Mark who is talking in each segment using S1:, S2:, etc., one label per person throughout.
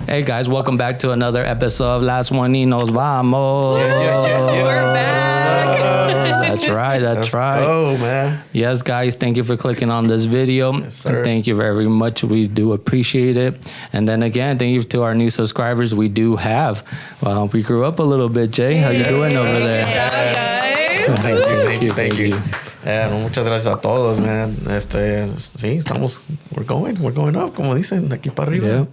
S1: Hey guys, welcome back to another episode of Last One y Nos Vamos.
S2: Yeah.
S3: We're back.
S1: That's right.
S2: Let's go, man.
S1: Yes, guys, thank you for clicking on this video.
S2: Yes, sir.
S1: Thank you very much. We do appreciate it. And then again, thank you to our new subscribers we do have. Well, we grew up a little bit, Jay. How you doing over there?
S3: Good job, guys.
S2: Thank you. Muchas gracias a todos, man. Sí, we're going up, como dicen, de aquí para arriba.
S1: Yeah.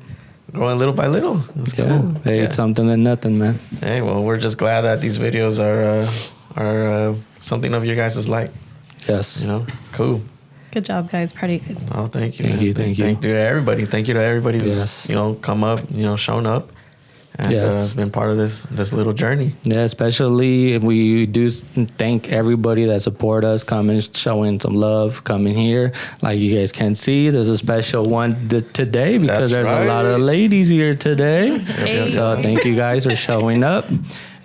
S2: Growing little by little. Let's go.
S1: Hey, it's something and nothing, man.
S2: Hey, well, we're just glad that these videos are something of your guys' like.
S1: Yes.
S2: You know, cool.
S3: Good job, guys. Proud of you guys.
S2: Oh, thank you.
S1: Thank you.
S2: Thank you to everybody. Thank you to everybody who's
S1: Yes.
S2: Come up, shown up, and
S1: Yes.
S2: has been part of this little journey.
S1: Yeah, especially if we do thank everybody that support us, coming, showing some love, coming here. Like you guys can see, there's a special one today because
S2: That's
S1: there's
S2: right.
S1: a lot of ladies here today.
S3: Hey.
S1: So thank you guys for showing up.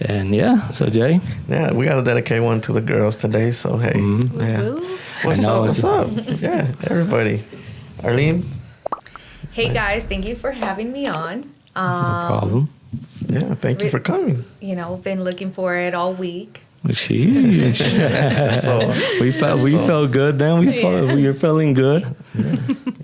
S1: And yeah, so Jay.
S2: Yeah, we gotta dedicate one to the girls today. So hey, yeah.
S3: Woo.
S2: What's
S1: I know,
S2: up? Yeah, everybody. Arlene.
S4: Hey guys, thank you for having me on.
S1: No problem.
S2: Yeah, thank you for coming.
S4: Been looking for it all week.
S1: Sheesh.
S2: So,
S1: we felt good then. We were feeling good.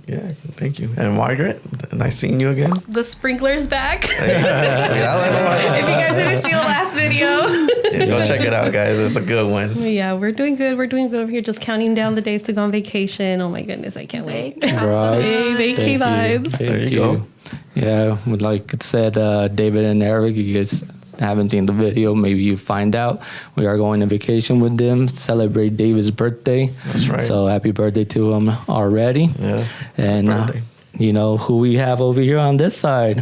S2: yeah, thank you. And Margaret, nice seeing you again.
S3: The sprinkler's back.
S2: Hey,
S3: If you guys didn't see the last video.
S2: go check it out, guys. It's a good one.
S3: Yeah, we're doing good. We're doing good over here. Just counting down the days to go on vacation. Oh my goodness, I can't wait.
S1: Right.
S3: Hey, vacay vibes.
S2: There you go.
S1: Yeah, like it said, David and Eric, you guys haven't seen the video, maybe you find out. We are going on vacation with them, celebrate David's birthday.
S2: That's right.
S1: So happy birthday to him already.
S2: Yeah.
S1: And
S2: birthday.
S1: you know who we have over here on this side.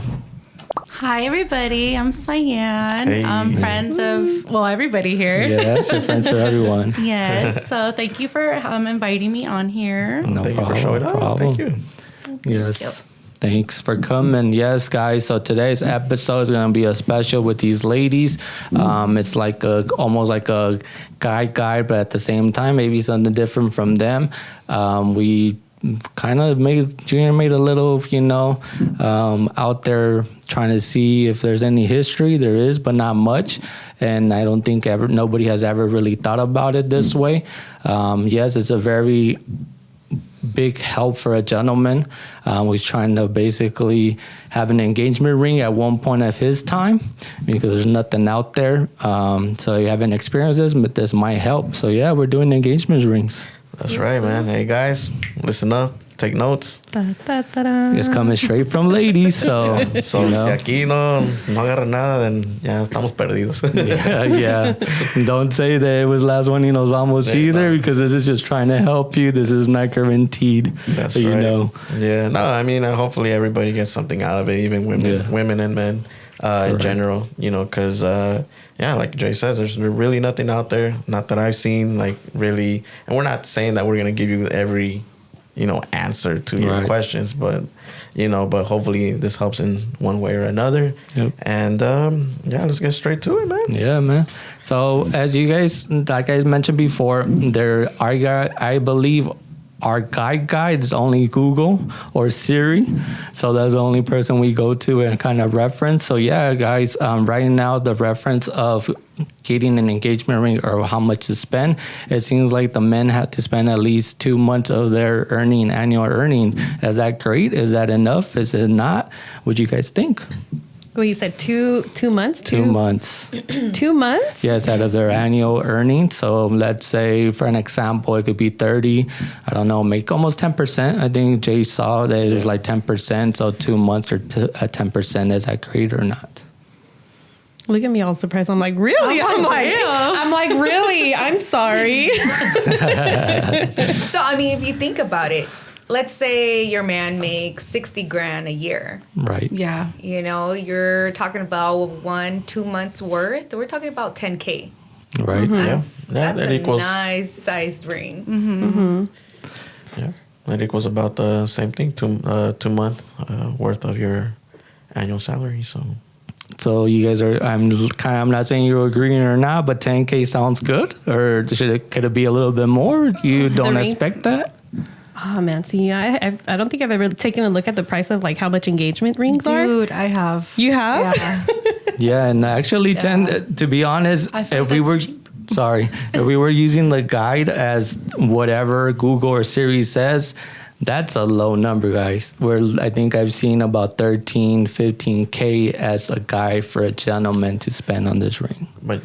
S5: Hi, everybody. I'm Sian.
S2: Hey.
S5: I'm friends of, everybody here.
S1: Yeah, she's friends with everyone.
S5: Yes. So thank you for inviting me on here.
S1: No
S2: Thank
S1: problem.
S2: you for showing up.
S1: Problem.
S2: Thank you.
S1: Yes. Thanks for coming. Yes, guys. So today's episode is going to be a special with these ladies. It's like almost like a guide, but at the same time, maybe something different from them. We kind of Junior made a little, out there trying to see if there's any history. There is, but not much. And I don't think nobody has ever really thought about it this way. Yes, it's a very big help for a gentleman who's trying to basically have an engagement ring at one point of his time because there's nothing out there. So you haven't experienced this, but this might help. So yeah, we're doing engagement rings.
S2: That's right, man. Hey, guys, listen up. Take notes.
S1: It's coming straight from ladies. So,
S2: So, si aquí no agarra nada, then ya estamos perdidos.
S1: yeah. Don't say that it was last one y nos vamos either because this is just trying to help you. This is not guaranteed.
S2: That's
S1: but
S2: right. Yeah, no, I mean, hopefully everybody gets something out of it, even women and men in general, because, like Jay says, there's really nothing out there, not that I've seen, like really, and we're not saying that we're going to give you every, answer to your questions, but, but hopefully this helps in one way or another.
S1: Yep.
S2: And, let's get straight to it, man.
S1: Yeah, man. So as you guys, like I mentioned before, I believe our guide is only Google or Siri. So that's the only person we go to and kind of reference. So yeah, guys, right now the reference of getting an engagement ring or how much to spend, it seems like the men have to spend at least 2 months of their annual earnings. Is that great? Is that enough? Is it not? What do you guys think?
S3: Well, you said 2 months?
S1: 2 months.
S3: 2 months?
S1: Yes, out of their annual earnings. So let's say, for an example, it could be 30. I don't know, make almost 10%. I think Jay saw that it was like 10%. So 2 months or 10%. Is that great or not?
S3: Look at me all surprised. I'm like, really? I'm like, really? I'm sorry.
S4: So, I mean, if you think about it, let's say your man makes 60 grand a year.
S1: Right.
S5: Yeah.
S4: You know, you're talking about 1-2 months worth. We're talking about 10K.
S1: Right.
S4: That's
S2: that
S4: a
S2: equals
S4: nice size ring.
S2: Yeah, that equals about the same thing. 2 month worth of your annual salary.
S1: So you guys are. I'm not saying you're agreeing or not, but 10K sounds good. Or could it be a little bit more? You don't
S3: ring?
S1: expect that?
S3: Oh man, see, I don't think I've ever taken a look at the price of like how much engagement rings are.
S5: Dude, I have.
S3: You have?
S5: Yeah.
S1: Yeah, and actually, to be honest,
S5: I feel
S1: if we
S5: that's
S1: were
S5: cheap.
S1: if we were using the guide as whatever Google or Siri says, that's a low number, guys. Where I think I've seen about 13, 15K as a guide for a gentleman to spend on this ring.
S2: But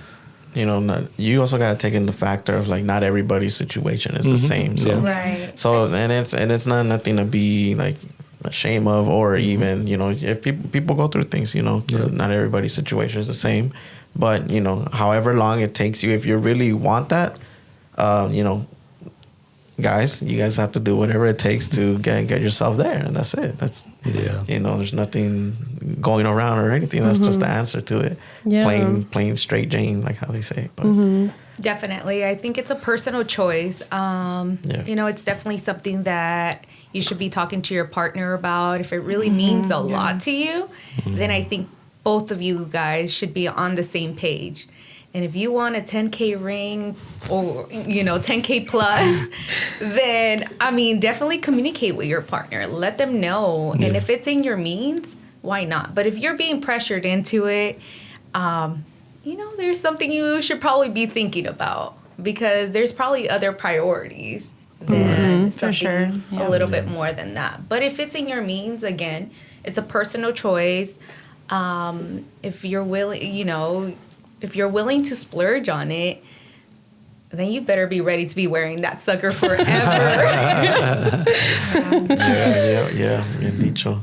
S2: you also got to take in the factor of like not everybody's situation is the same. So
S4: Right.
S2: So and it's not nothing to be like ashamed of, or even if people go through things, not everybody's situation is the same. But however long it takes you, if you really want that, guys, you guys have to do whatever it takes to get yourself there, and that's it. That's there's nothing going around or anything. That's just the answer to it.
S3: Yeah.
S2: Plain straight Jane, like how they say. But
S4: Definitely. I think it's a personal choice. It's definitely something that you should be talking to your partner about. If it really means a lot to you, then I think both of you guys should be on the same page. And if you want a 10K ring or, 10K plus, then, definitely communicate with your partner. Let them know. Yeah. And if it's in your means, why not? But if you're being pressured into it, there's something you should probably be thinking about, because there's probably other priorities than something a little bit more than that. But if it's in your means, again, it's a personal choice. If you're willing to splurge on it, then you better be ready to be wearing that sucker forever.
S2: yeah, indeed. So,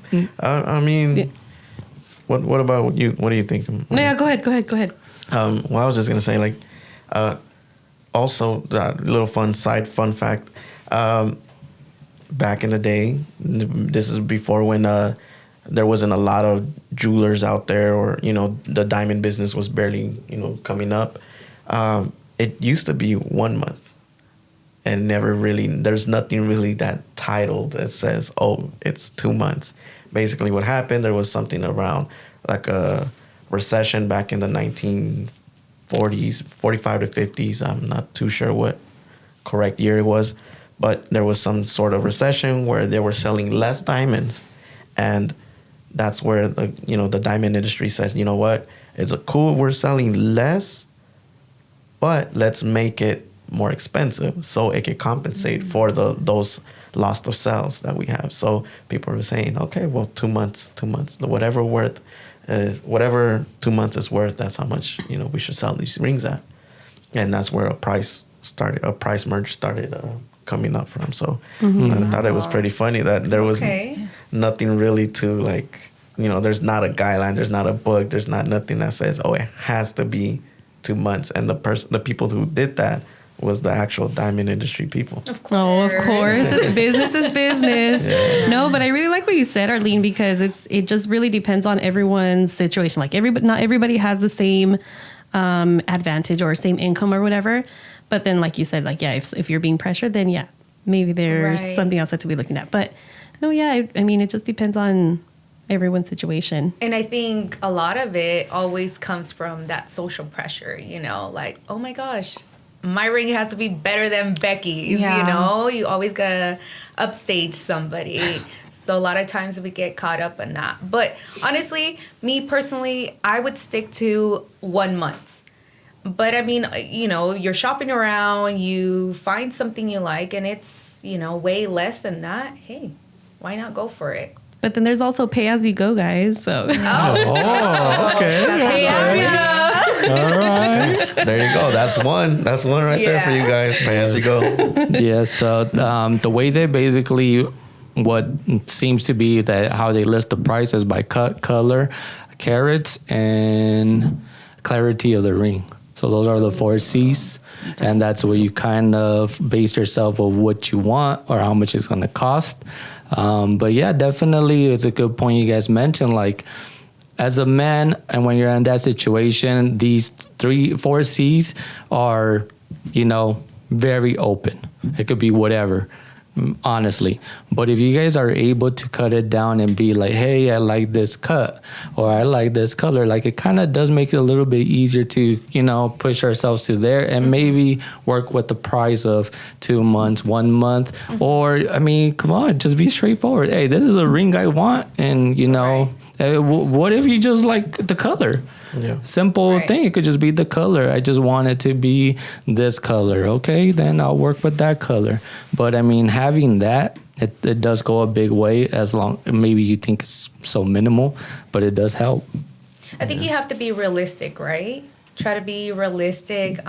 S2: what about you? What do you think?
S3: No, yeah, go ahead.
S2: Well, I was just gonna say, like, also that little fun fact. Back in the day, this is before when there wasn't a lot of jewelers out there, or the diamond business was barely coming up. It used to be 1 month, and there's nothing really that titled that says, oh, it's 2 months. Basically what happened, there was something around like a recession back in the 1940s, 45 to 50s. I'm not too sure what correct year it was, but there was some sort of recession where they were selling less diamonds, and that's where the diamond industry says, you know what, it's cool, we're selling less, but let's make it more expensive so it can compensate for those loss of sales that we have. So people are saying, okay, well, 2 months, whatever 2 months is worth, that's how much we should sell these rings at, and that's where a price merge started coming up from. So I thought it was pretty funny that there was nothing really to there's not a guideline, there's not a book, there's not nothing that says, oh, it has to be 2 months. And the people who did that was the actual diamond industry people.
S3: Of course. Business is business. Yeah. No, but I really like what you said, Arlene, because it just really depends on everyone's situation. Like not everybody has the same advantage or same income or whatever. But then, like you said, if you're being pressured, then maybe there's something else to be looking at. But no, it just depends on everyone's situation.
S4: And I think a lot of it always comes from that social pressure, like, oh my gosh, my ring has to be better than Becky's, you always gotta upstage somebody. So a lot of times we get caught up in that. But honestly, me personally, I would stick to 1 month. But you're shopping around, you find something you like, and it's, way less than that. Hey, why not go for it?
S3: But then there's also pay as you go, guys. So
S1: okay.
S3: Pay as you go.
S1: All right.
S2: There you go. That's one right there for you guys. Pay as you go.
S1: Yeah. So the way they basically, what seems to be that how they list the prices by cut, color, carats, and clarity of the ring. So So those are the 4 C's. And that's where you kind of base yourself of what you want or how much it's going to cost. But yeah, definitely it's a good point you guys mentioned. Like, as a man, and when you're in that situation, these 4 C's are, very open. It could be whatever, honestly. But if you guys are able to cut it down and be like, hey, I like this cut, or I like this color, like, it kind of does make it a little bit easier to, push ourselves to there and maybe work with the price of 2 months, 1 month. Or, come on, just be straightforward. Hey, this is a ring I want. And, what if you just like the color? Yeah. Simple thing. It could just be the color. I just want it to be this color. Okay, then I'll work with that color. But having that, it does go a big way, as long maybe you think it's so minimal, but it does help.
S4: I think you have to be realistic, right? Try to be realistic.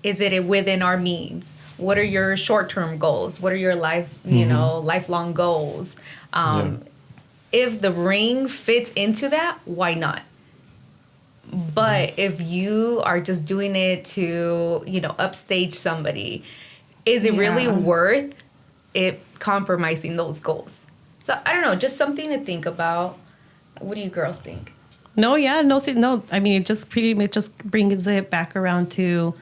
S4: Is it within our means? What are your short-term goals? What are your lifelong goals? If the ring fits into that, why not? But if you are just doing it to, upstage somebody, is it really worth it compromising those goals? So I don't know, just something to think about. What do you girls think?
S3: No. It just pretty much just brings it back around to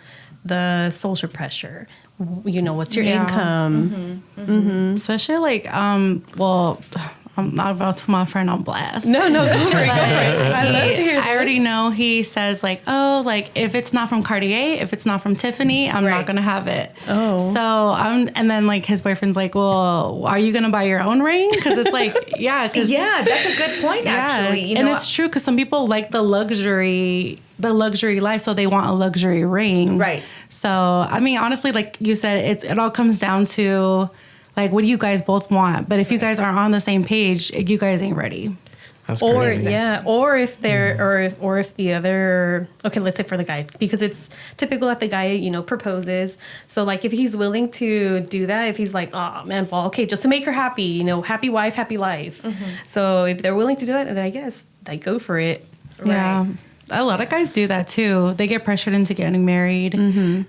S3: the social pressure. What's your income?
S5: Especially like, I'm not about to put my friend on blast.
S3: No, go for it. I love to hear this.
S5: I already know he says like, oh, like if it's not from Cartier, if it's not from Tiffany, I'm not gonna have it. Oh. So and then like his boyfriend's like, well, are you gonna buy your own ring? Because it's like, yeah, that's
S4: a good point actually.
S5: And it's true because some people like the luxury life, so they want a luxury ring. Right. So honestly, like you said, it all comes down to, like, what do you guys both want? But if you guys aren't on the same page, you guys ain't ready.
S2: That's crazy.
S3: Or if they're, or if the other, okay, let's say for the guy, because it's typical that the guy, proposes. So like if he's willing to do that, if he's like, oh man, well, okay, just to make her happy, happy wife, happy life. So if they're willing to do that, then I guess they go for it.
S5: Yeah. Right. A lot of guys do that too. They get pressured into getting married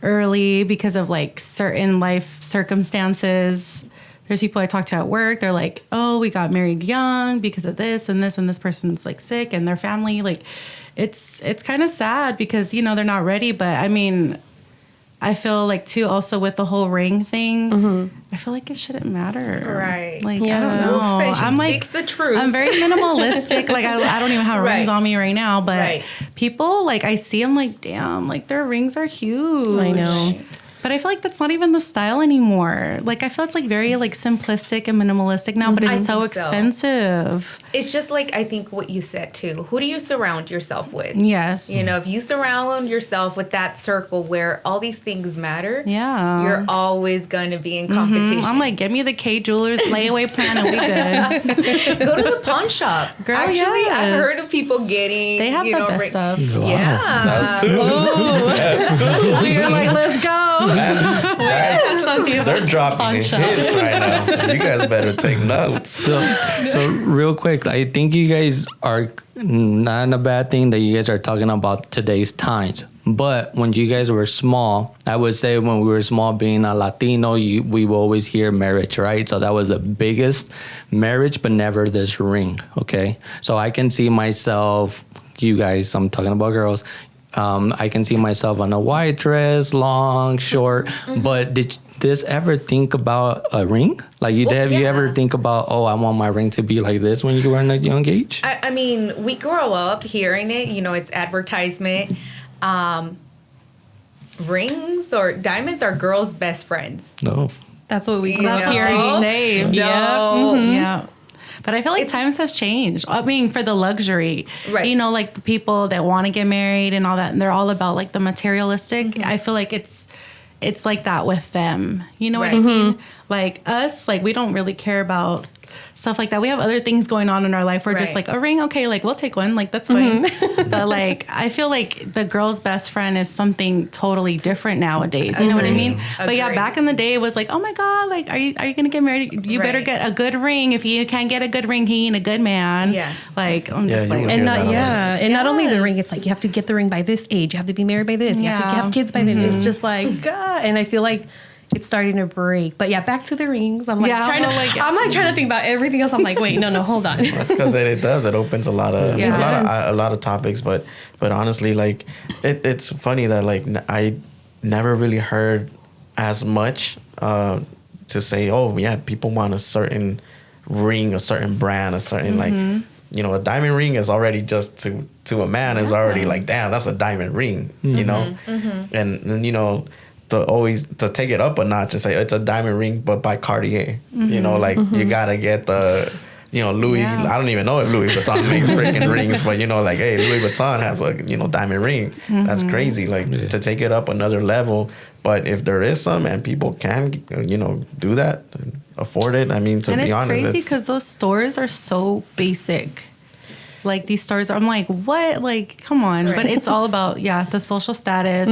S5: early because of like certain life circumstances. There's people I talk to at work. They're like, oh, we got married young because of this and this, and this person's like sick and their family. Like, it's kind of sad because, they're not ready. But I feel like too, also with the whole ring thing, I feel like it shouldn't matter.
S4: Right.
S5: Like, I don't know. I'm like,
S4: the truth.
S5: I'm very minimalistic. Like, I don't even have rings on me right now. But people, like, I see them like, damn, like their rings are huge.
S3: I know.
S5: But I feel like that's not even the style anymore. Like, I feel it's like very like simplistic and minimalistic now, but it's so expensive.
S4: It's just like, I think what you said too. Who do you surround yourself with?
S5: Yes.
S4: If you surround yourself with that circle where all these things matter,
S5: you're
S4: always going to be in competition.
S5: I'm like, give me the K Jewelers layaway plan and we
S4: good. Go to the pawn shop. Girl, actually, I've heard of people getting.
S5: They have the best stuff.
S2: Wow.
S4: Yeah.
S2: That's two. That's two.
S3: We're like, let's go.
S2: They're dropping hits right now, so you guys better take notes.
S1: So real quick, I think you guys are not a bad thing that you guys are talking about today's times. But when you guys were small, I would say when we were small, being a Latino, we will always hear marriage, right? So that was the biggest marriage, but never this ring, okay? So I can see myself, you guys, I'm talking about girls, I can see myself on a white dress, long, short. But did this ever think about a ring? Like, you ever think about, oh, I want my ring to be like this when you were in a young age?
S4: We grow up hearing it. It's advertisement. Rings or diamonds are girls' best friends.
S1: No.
S3: That's what we grew up hearing.
S5: Same. Yeah. But I feel like times have changed. For the luxury, right? Like the people that want to get married and all that, and they're all about like the materialistic. I feel like it's like that with them. You know what I mean? Like us, like we don't really care about stuff like that. We have other things going on in our life. We're just like, a ring, okay, like we'll take one, like that's fine. But like I feel like the girl's best friend is something totally different nowadays. You know what I mean? But yeah, back in the day it was like, oh my God, like are you gonna get married? You better get a good ring. If you can't get a good ring, he ain't a good man. Yeah. Like I'm just like,
S3: and not only the ring, it's like you have to get the ring by this age. You have to be married by this. You have to have kids by then. It's just like, and I feel like it's starting to break. But yeah, back to the rings. I'm like trying to think about everything else. I'm like, wait, no, hold on.
S2: That's because it does. It opens a lot of topics. But honestly, like it's funny that like I never really heard as much to say, oh yeah, people want a certain ring, a certain brand, a certain like, you know, a diamond ring is already just to a man is already like, damn, that's a diamond ring, you know, and you know. To take it up a notch and say it's a diamond ring, but by Cartier. You know, like you gotta get the, you know, Louis. I don't even know if Louis Vuitton makes freaking rings, but you know, like, hey, Louis Vuitton has a, you know, diamond ring. That's crazy. Like to take it up another level. But if there is some and people can, you know, do that, afford it. I mean, to be honest,
S5: it's crazy because those stores are so basic. Like these stores, I'm like, what? Like, come on. Right. But it's all about, the social status.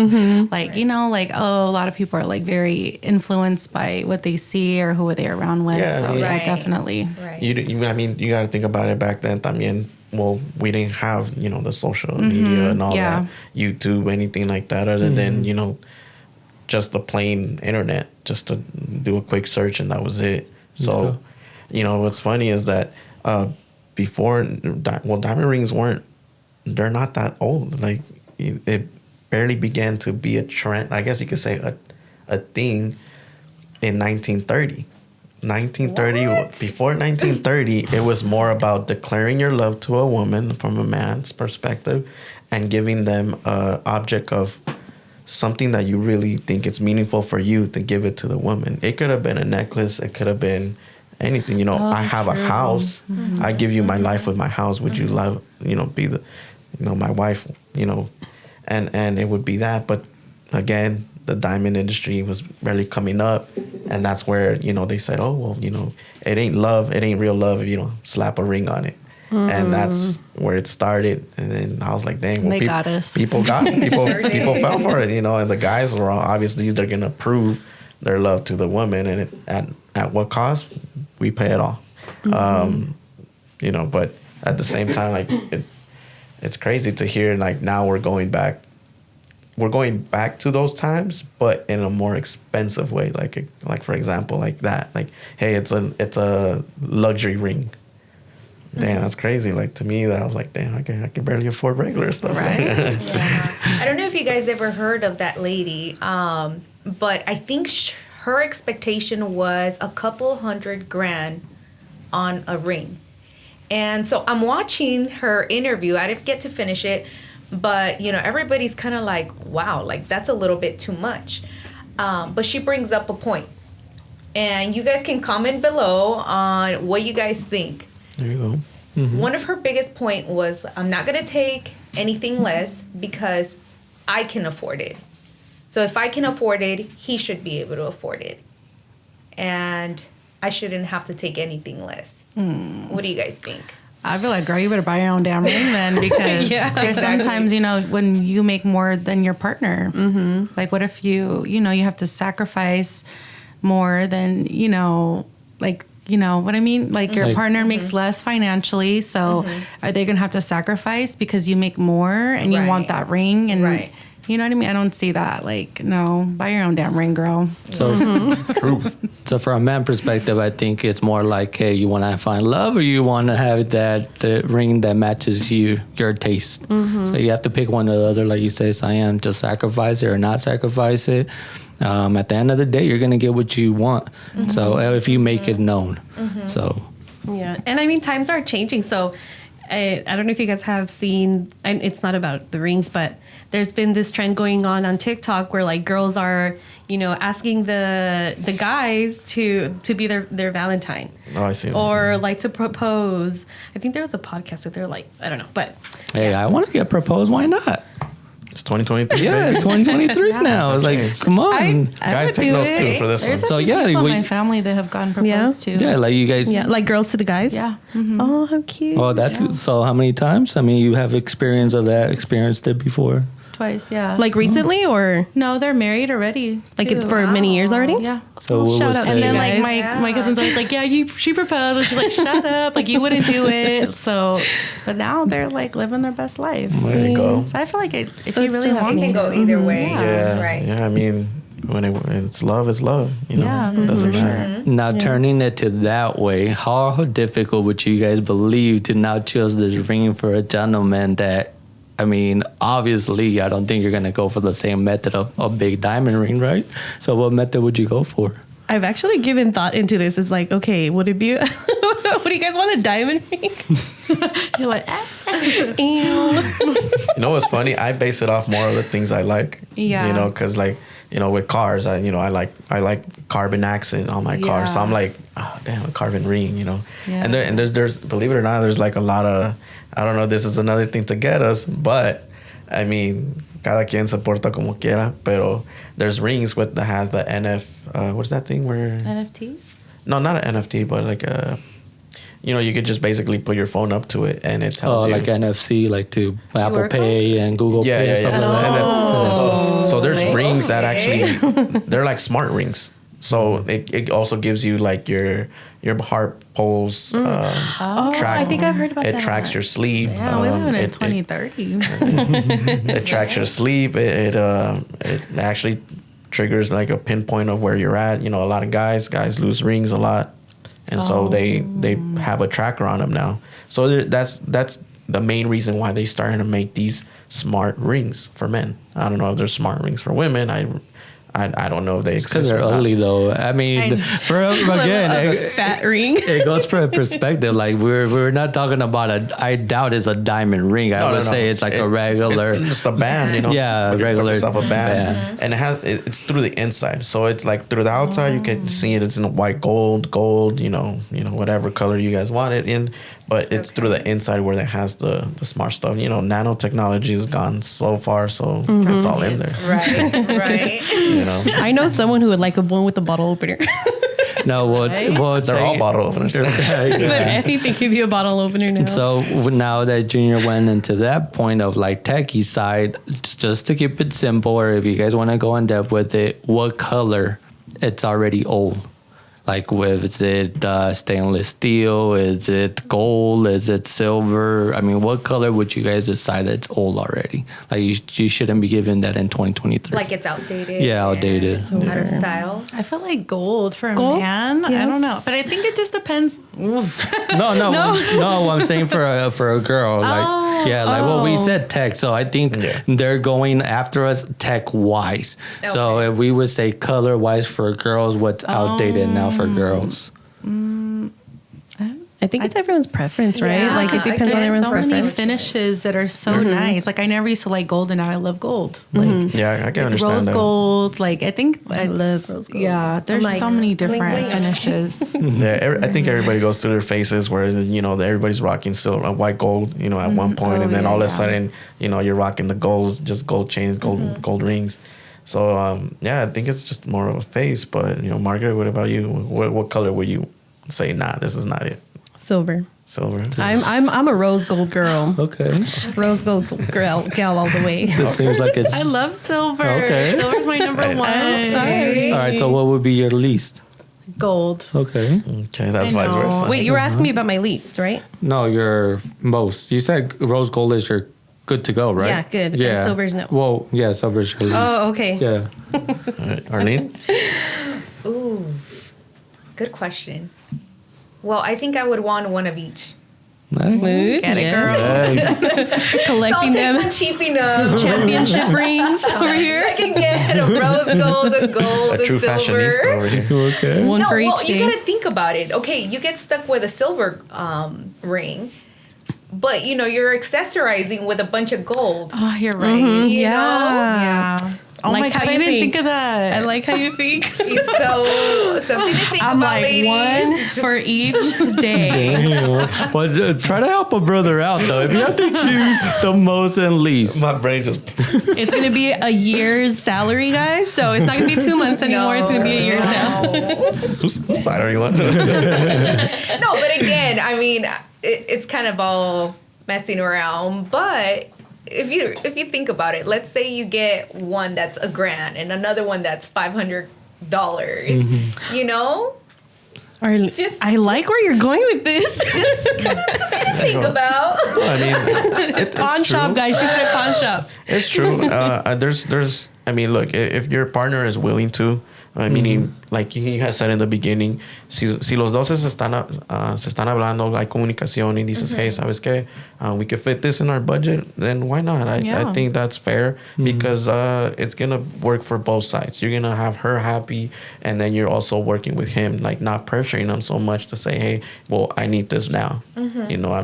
S5: Like, you know, like, oh, a lot of people are like very influenced by what they see or who are they around with. So definitely.
S2: Right. I mean, you got to think about it back then también. Well, we didn't have, you know, the social media and all that, YouTube, anything like that, other than, you know, just the plain internet, just to do a quick search and that was it. So, you know, what's funny is that, before, well, diamond rings they're not that old. Like, it barely began to be a trend. I guess you could say a thing in 1930. 1930, what? Before 1930, it was more about declaring your love to a woman from a man's perspective and giving them an object of something that you really think it's meaningful for you to give it to the woman. It could have been a necklace. It could have been anything, you know. I have a house. I give you my life with my house. Would you love, you know, be the, you know, my wife, you know, and it would be that. But again, the diamond industry was barely coming up, and that's where, you know, they said, oh, well, you know, it ain't love, it ain't real love if you don't slap a ring on it. And that's where it started. And then I was like, dang, well,
S5: they got us.
S2: People got it. People fell for it, you know, and the guys were obviously they're gonna prove their love to the woman, and at what cost? We pay it all. You know, but at the same time, like it's crazy to hear, like now we're going back to those times, but in a more expensive way. Like for example, like that, like, hey, it's a luxury ring. Damn, that's crazy. Like to me, that I was like, damn, I can barely afford regular stuff.
S5: Right.
S4: I don't know if you guys ever heard of that lady, but I think her expectation was a couple $100,000 on a ring. And so I'm watching her interview. I didn't get to finish it, but you know, everybody's kind of like, wow, like that's a little bit too much. But she brings up a point, and you guys can comment below on what you guys think.
S2: There you go.
S4: One of her biggest point was, I'm not going to take anything less because I can afford it. So if I can afford it, he should be able to afford it. And I shouldn't have to take anything less. What do you guys think?
S5: I feel like, girl, you better buy your own damn ring then, because there's sometimes, you know, when you make more than your partner, like what if you have to sacrifice more than, you know, like, you know what I mean? Like your partner makes less financially. So are they going to have to sacrifice because you make more and you want that ring? And you know what I mean? I don't see that. Like, no, buy your own damn ring, girl.
S1: So, so from a man perspective, I think it's more like, hey, you want to find love, or you want to have the ring that matches your taste. So you have to pick one or the other, like you say, Sian, to sacrifice it or not sacrifice it. At the end of the day, you're going to get what you want. So if you make it known. So.
S3: Yeah. And I mean, times are changing. So I don't know if you guys have seen, and it's not about the rings, but there's been this trend going on TikTok where like girls are, you know, asking the guys to be their Valentine.
S2: Oh, I see.
S3: Or like to propose. I think there was a podcast that they're like, I don't know, but.
S1: Hey, I want to get proposed. Why not?
S2: It's 2023.
S1: Yeah, it's 2023 now. It's like, come on.
S3: I
S2: Guys,
S3: would
S2: take
S3: do
S2: notes
S3: it.
S2: too for this
S5: There's
S2: one.
S5: a
S1: So,
S5: few
S1: yeah,
S5: people in
S1: we-
S5: my family that have gotten proposed to.
S1: Yeah, like you guys.
S3: Yeah, like girls to the guys.
S5: Yeah.
S3: Oh, how cute.
S1: Oh, that's so. How many times? I mean, you have experience of that. Experienced it before.
S5: Twice, yeah.
S3: Like recently or
S5: No, they're married already.
S3: like
S5: too.
S3: for many years already?
S5: Yeah.
S1: So what
S3: shout
S1: was
S3: out
S1: the-
S3: to
S5: And then
S3: you
S5: like
S3: guys.
S5: my cousin's always like, yeah, she proposed, and she's like, shut up, like you wouldn't do it. So, but now they're like living their best life.
S2: There you go.
S5: So I feel like if
S3: So
S5: you
S3: it's
S5: really
S3: still
S5: want
S4: It can
S5: to,
S4: go either way.
S2: Yeah.
S4: Right.
S2: Yeah. I mean, when it's love, it's love. You know,
S5: Yeah,
S2: it doesn't
S5: for
S2: matter.
S1: Now turning it to that way, how difficult would you guys believe to now choose this ring for a gentleman that? I mean, obviously, I don't think you're gonna go for the same method of a big diamond ring, right? So, what method would you go for?
S3: I've actually given thought into this. It's like, okay, would it be? What do you guys want, a diamond ring?
S5: you're like,
S3: Ew.
S2: You know what's funny? I base it off more of the things I like.
S5: Yeah.
S2: You know, because like, you know, with cars, I like carbon accent on my car. So I'm
S5: Yeah.
S2: like, oh damn, a carbon ring, you know.
S5: Yeah.
S2: And there's believe it or not, there's like a lot of, I don't know, this is another thing to get us, but I mean, cada quien se porta como quiera, pero there's rings with that has the what's that thing where
S5: NFT?
S2: no, not an NFT, but like a, you know, you could just basically put your phone up to it and it tells
S1: Oh,
S2: you.
S1: like NFC, like to Apple
S5: QR
S1: Pay and Google
S2: Yeah,
S1: Pay
S2: yeah,
S1: and
S2: yeah.
S1: stuff like that.
S2: And then, so there's
S4: Okay.
S2: rings that actually they're like smart rings. So it also gives you like your heart pulse. Track,
S3: I think I've heard about
S2: it
S3: that.
S2: tracks your sleep.
S5: Yeah, we live in
S2: it-
S5: 2030.
S2: It tracks your sleep. It actually triggers like a pinpoint of where you're at. You know, a lot of guys lose rings a lot, and so they have a tracker on them now. So that's the main reason why they started to make these smart rings for men. I don't know if there's smart rings for women. I don't know if they
S1: It's
S2: exist.
S1: because they're
S2: or not.
S1: ugly, though. I mean, again,
S3: a fat ring.
S1: it goes for a perspective. Like we're not talking about I doubt it's a diamond ring. I would say it's like a regular.
S2: It's just a band, you know.
S1: Yeah,
S2: Put
S1: regular
S2: yourself a band,
S1: band.
S2: and it's through the inside. So it's like through the outside, you can see it. It's in a white gold, you know, whatever color you guys want it in. But it's through the inside where it has the smart stuff. You know, nanotechnology has gone so far, so it's all in there.
S4: Right.
S2: You know,
S3: I know someone who would like a one with a bottle opener.
S1: No, it's
S2: they're all bottle openers.
S3: Anything can be a bottle opener now.
S1: So now that Junior went into that point of like techie side, just to keep it simple, or if you guys want to go in depth with it, what color it's already old? Like, is it stainless steel? Is it gold? Is it silver? I mean, what color would you guys decide that it's old already? Like, you shouldn't be giving that in 2023.
S4: Like it's outdated.
S1: Yeah, outdated.
S4: and out of style.
S5: I feel like gold for a
S3: Gold?
S5: man.
S3: Yeah.
S5: I don't know, but I think it just depends.
S1: No. I'm saying for a girl. Like, well, we said tech, so I think they're going after us tech wise. So
S4: Okay.
S1: if we would say color wise for girls, what's outdated now for girls?
S3: I think it's everyone's preference, right?
S4: Yeah.
S3: Like it depends on
S5: there's
S3: everyone's
S5: so many
S3: preference.
S5: finishes that are so nice. Like I never used to like gold, and now I love gold. Like
S2: Yeah, I can
S5: it's
S2: understand
S5: rose
S2: that.
S5: gold. Like I think I
S3: love rose gold.
S5: Yeah, there's
S4: like,
S5: so many different
S4: bling, bling.
S5: finishes.
S2: Yeah, I think everybody goes through their phases where, you know, everybody's rocking silver, white gold, you know, at one point, and then all of a sudden, you know, you're rocking the golds, just gold chains, gold rings. So yeah, I think it's just more of a phase. But you know, Margaret, what about you? What color would you say? Nah, this is not it.
S3: Silver.
S2: Silver.
S3: I'm a rose gold girl.
S1: Okay.
S3: Rose gold gal all the way.
S1: It seems like it's.
S5: I love silver.
S1: Okay.
S5: Silver's my number one.
S3: Sorry.
S1: All right, so what would be your least?
S5: Gold.
S1: Okay.
S2: Okay, that's
S5: I
S2: vice
S5: know.
S2: versa.
S3: Wait, you were asking me about my lease, right?
S1: No, your most. You said rose gold is your good to go, right?
S3: Yeah, good. And
S1: Yeah.
S3: silver's no.
S1: Well, yeah, silver's your least.
S3: Oh, okay.
S1: Yeah.
S2: All right, Arlene?
S4: Ooh, good question. Well, I think I would want one of each.
S1: Nice.
S5: Get it,
S3: Yes.
S5: girl.
S1: Hey.
S3: Collecting
S4: I'll
S3: them.
S4: take the cheap enough.
S3: Championship rings over here.
S4: I can get a rose gold, a gold,
S2: A true
S4: silver.
S2: fashionista over here.
S1: Okay.
S3: One
S4: No,
S3: for each
S4: well, you
S3: day.
S4: gotta think about it. Okay, you get stuck with a silver ring, but you know you're accessorizing with a bunch of gold.
S5: Oh, you're right.
S3: Mm-hmm.
S4: You know?
S5: Yeah. Oh
S3: like
S5: my God, I didn't think of that.
S3: I like how you think.
S4: So something to think
S3: I'm
S4: about,
S3: like
S4: ladies.
S3: one for each day.
S1: Damn. Well, try to help a brother out though. If you have to choose the most and least.
S2: My brain just.
S3: It's gonna be a year's salary, guys. So it's not gonna be 2 months anymore. It's gonna be a year's now.
S2: Whose side are you on?
S4: No, but again, I mean, it's kind of all messing around. But if you think about it, let's say you get one that's $1,000 and another one that's $500. You know,
S3: Or I like where you're going with this.
S4: just kind of something to think about.
S2: I mean, it's
S3: Pawn shop,
S2: true.
S3: guys. She said pawn shop.
S2: It's true. There's. I mean, look, if your partner is willing to, meaning, like he has said in the beginning, si los dos se están hablando, hay comunicación, y dices, hey, ¿sabes qué? We could fit this in our budget, then why not? I think that's fair because it's going to work for both sides. You're going to have her happy, and then you're also working with him, like not pressuring him so much to say, hey, well, I need this now. You know,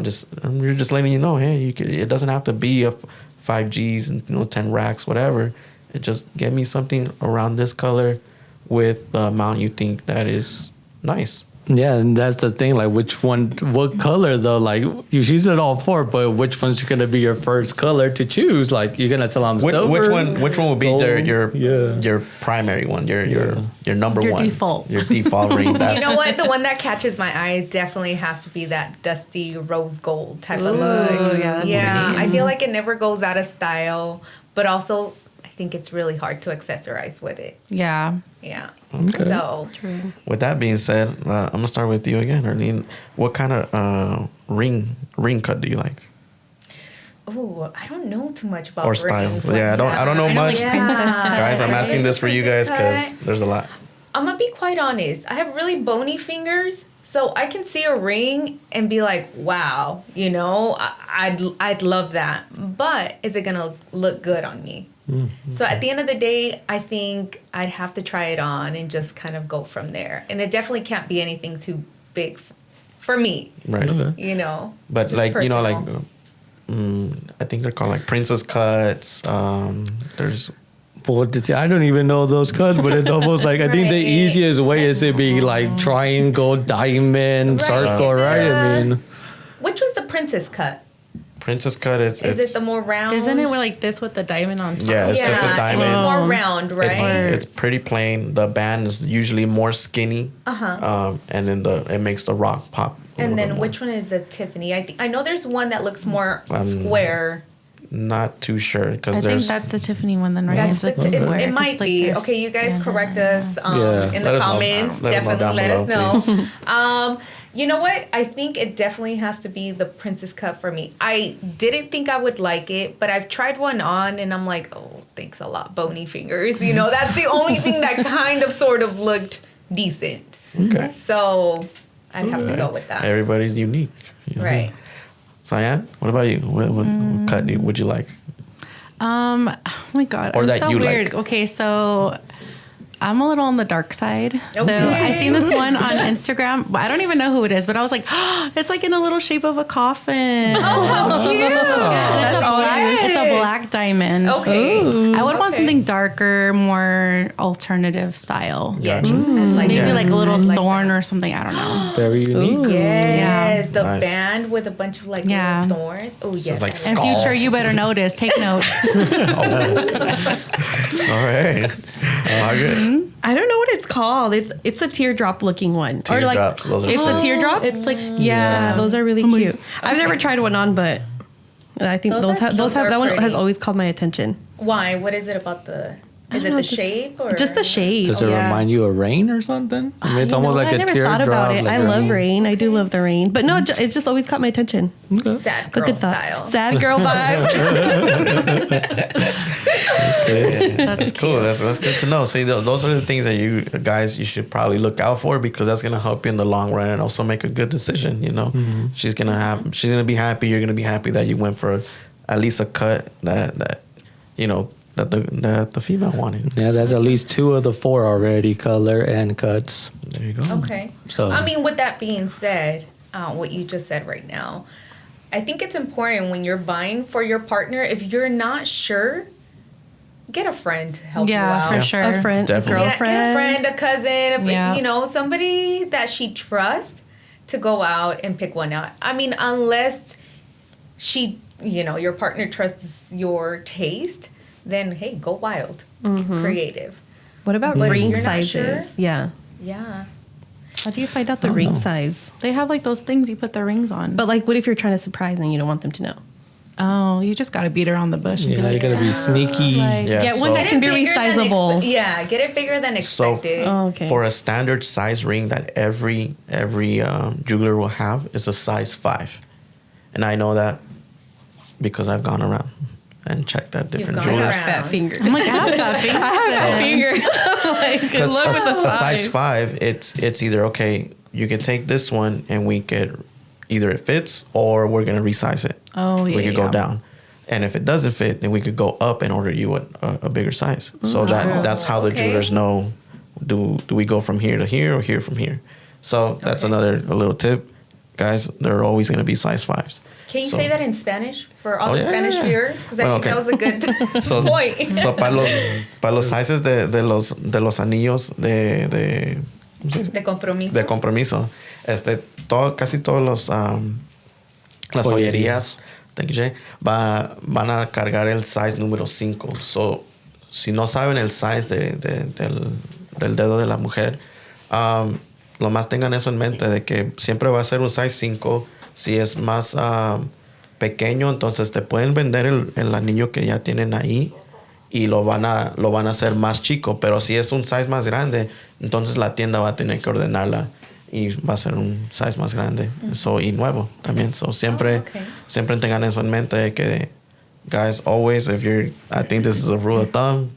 S2: you're just letting you know, hey, it doesn't have to be a 5 Gs and 10 racks, whatever. It just get me something around this color with the amount you think that is nice.
S1: Yeah, and that's the thing. Like, what color though? Like, she said all 4, but which one's gonna be your first color to choose? Like, you're gonna tell them silver.
S2: Which one would be your primary one? Your number
S5: Your
S2: one.
S5: default.
S2: Your default ring.
S4: You know what? The one that catches my eye definitely has to be that dusty rose gold type of look.
S5: Yeah, that's
S4: yeah.
S5: pretty.
S4: I feel like it never goes out of style, but also I think it's really hard to accessorize with it.
S5: Yeah.
S4: Yeah.
S1: Okay.
S4: So
S2: With that being said, I'm gonna start with you again, Arlene. What kind of ring cut do you like?
S4: oh, I don't know too much about
S2: Or style?
S4: rings
S2: Yeah, I don't know much.
S5: like princess cut.
S2: Guys, I'm asking this for you guys because
S4: Princess cut.
S2: there's a lot.
S4: I'm gonna be quite honest. I have really bony fingers, so I can see a ring and be like, "Wow," you know, I'd love that. But is it gonna look good on me? So at the end of the day, I think I'd have to try it on and just kind of go from there. And it definitely can't be anything too big for me,
S2: Right.
S1: Okay.
S4: you know.
S2: But
S4: just
S2: like,
S4: personal.
S2: I think they're called like princess cuts. There's
S1: Well, I don't even know those cuts, but it's almost like I think the
S4: Right.
S1: easiest way is to be like triangle, diamond,
S4: Right.
S1: circle,
S4: Is it,
S1: right? I mean,
S4: which was the princess cut?
S2: princess cut.
S4: Is it the more round?
S5: Isn't it like this with the diamond on top?
S2: Yeah, it's just a
S4: And
S2: diamond.
S4: it's more round, right?
S2: It's pretty plain. The band is usually more skinny. And then it makes the rock pop.
S4: And then which one is a Tiffany? I know there's one that looks more
S2: Um,
S4: square.
S2: Not too sure because
S5: I think
S2: there's.
S5: that's the Tiffany one then, right?
S4: That's
S5: It's like
S4: it,
S5: square.
S4: it might
S5: Just like
S4: be.
S5: this.
S4: Okay, you guys
S5: Yeah.
S4: correct us
S1: Yeah.
S4: in
S2: Let
S4: the
S2: us know.
S4: comments.
S2: Let us know down
S4: Definitely let us
S2: below,
S4: know. You know what? I think it definitely has to be the princess cut for me. I didn't think I would like it, but I've tried one on and I'm like, oh, thanks a lot, bony fingers. You know, that's the only thing that kind of sort of looked decent.
S2: Okay.
S4: So I'd have to go with that.
S2: Everybody's unique. you know.
S4: Right.
S2: Sian, what about you? What cut would you like?
S5: Oh my God.
S2: Or
S5: I'm
S2: that
S5: so
S2: you
S5: weird.
S2: like.
S5: Okay, so I'm a little on the dark side. So
S4: Okay.
S5: I seen this one on Instagram. I don't even know who it is, but I was like, oh, it's like in a little shape of a coffin.
S4: Oh, how cute.
S5: And
S3: That's
S5: it's,
S3: all
S5: it's a black diamond.
S4: Okay.
S5: I would want
S4: Okay.
S5: something darker, more alternative style.
S4: Yeah.
S2: Gotcha.
S5: Maybe
S2: Yeah.
S5: like a little
S4: I like
S5: thorn
S4: that.
S5: or something. I don't know.
S1: very unique.
S4: Yes, the
S2: Nice.
S4: band with a bunch of like
S5: Yeah.
S4: little thorns. Oh yes,
S2: like
S4: I
S5: In
S4: like
S5: future,
S2: Skulls.
S5: you better notice. Take notes.
S2: All right. Margaret.
S3: I don't know what it's called. It's a teardrop looking one.
S2: Teardrops, those are
S3: it's
S2: fun.
S3: a teardrop.
S5: It's like
S3: Yeah, those are really cute. I've never tried one on, but I think
S4: Those are- those are
S3: that one has
S4: pretty.
S3: always called my attention.
S4: Why? What is it about the? Is it
S3: know,
S4: the
S3: just-
S4: shape or
S3: Just the shape.
S1: Does it
S3: yeah.
S1: remind you of rain or something? I mean, it's
S3: You
S1: almost
S3: know,
S1: like
S3: I
S1: a
S3: never
S1: teardrop.
S3: thought about it.
S1: like
S3: I love rain. I do love the rain, but no, it just always caught my attention.
S4: sad girl
S3: Look at that
S4: style?
S3: sad girl vibes.
S2: That's cool. That's good to know. See, those are the things that you guys you should probably look out for because that's gonna help you in the long run and also make a good decision. You know, she's gonna be happy. You're gonna be happy that you went for at least a cut that you know that the female wanted.
S1: Yeah, that's at least 2 of the 4 already, color and cuts.
S2: There you go.
S4: Okay.
S1: So-
S4: I mean, with that being said, what you just said right now, I think it's important when you're buying for your partner, if you're not sure, get a friend to help you
S5: Yeah,
S4: out.
S5: for sure.
S3: A friend,
S2: Definitely.
S3: a
S4: Get
S3: girlfriend.
S4: a friend, a cousin,
S5: Yeah.
S4: you know, somebody that she trusts to go out and pick one out. I mean, unless she, you know, your partner trusts your taste, then hey, go wild, creative.
S3: What about
S4: But if
S3: ring
S4: you're not
S3: sizes?
S4: sure-
S3: Yeah.
S4: Yeah.
S3: How do you find out the ring size?
S5: They have like those things you put the rings on.
S3: But like, what if you're trying to surprise and you don't want them to know?
S5: Oh, you just gotta beat around the bush. And be
S1: Yeah, you
S5: like,
S1: gotta be sneaky.
S5: like-
S2: Yeah,
S3: Get one that
S2: so-
S3: can be
S4: Bigger than
S3: resizable.
S4: get it bigger than
S2: So-
S4: expected.
S3: Oh, okay.
S2: For a standard size ring that every jeweler will have is a size 5, and I know that because I've gone around and checked at different
S4: gone
S2: jewelers.
S4: around.
S3: Fat fingers.
S5: I'm like, I have fat fingers.
S3: I have fat fingers. Like, good
S2: Because
S3: luck with
S2: a
S3: a
S2: size
S3: 5.
S2: 5, it's either okay, you can take this one and we could either it fits or we're gonna resize it.
S5: Oh, yeah,
S2: we could go
S5: yeah.
S2: down, and if it doesn't fit, then we could go up and order you a bigger size. So that's how the
S4: okay.
S2: jewelers know. Do we go from here to here or here from here? So that's
S4: Okay.
S2: a little tip, guys. They're always gonna be size 5s.
S4: Can you
S2: So-
S4: say that in Spanish for all
S2: Oh,
S4: the
S2: yeah,
S4: Spanish
S2: yeah.
S4: viewers? Because I
S2: Well,
S4: think
S2: okay.
S4: that was a good
S2: So,
S4: point.
S2: so para los sizes de los anillos de ¿cómo se dice?
S4: De compromiso.
S2: De compromiso. Casi todos las joyerías, thank you, Jay, van a cargar el size número 5. So, si no saben el size del dedo de la mujer, lo más tengan eso en mente de que siempre va a ser un size 5. Si es más pequeño, entonces te pueden vender el anillo que ya tienen ahí y lo van a hacer más chico. Pero si es un size más grande, entonces la tienda va a tener que ordenarla y va a ser un size más grande. So, y nuevo también. So, siempre tengan eso en mente de que, guys, always, I think this is a rule of thumb,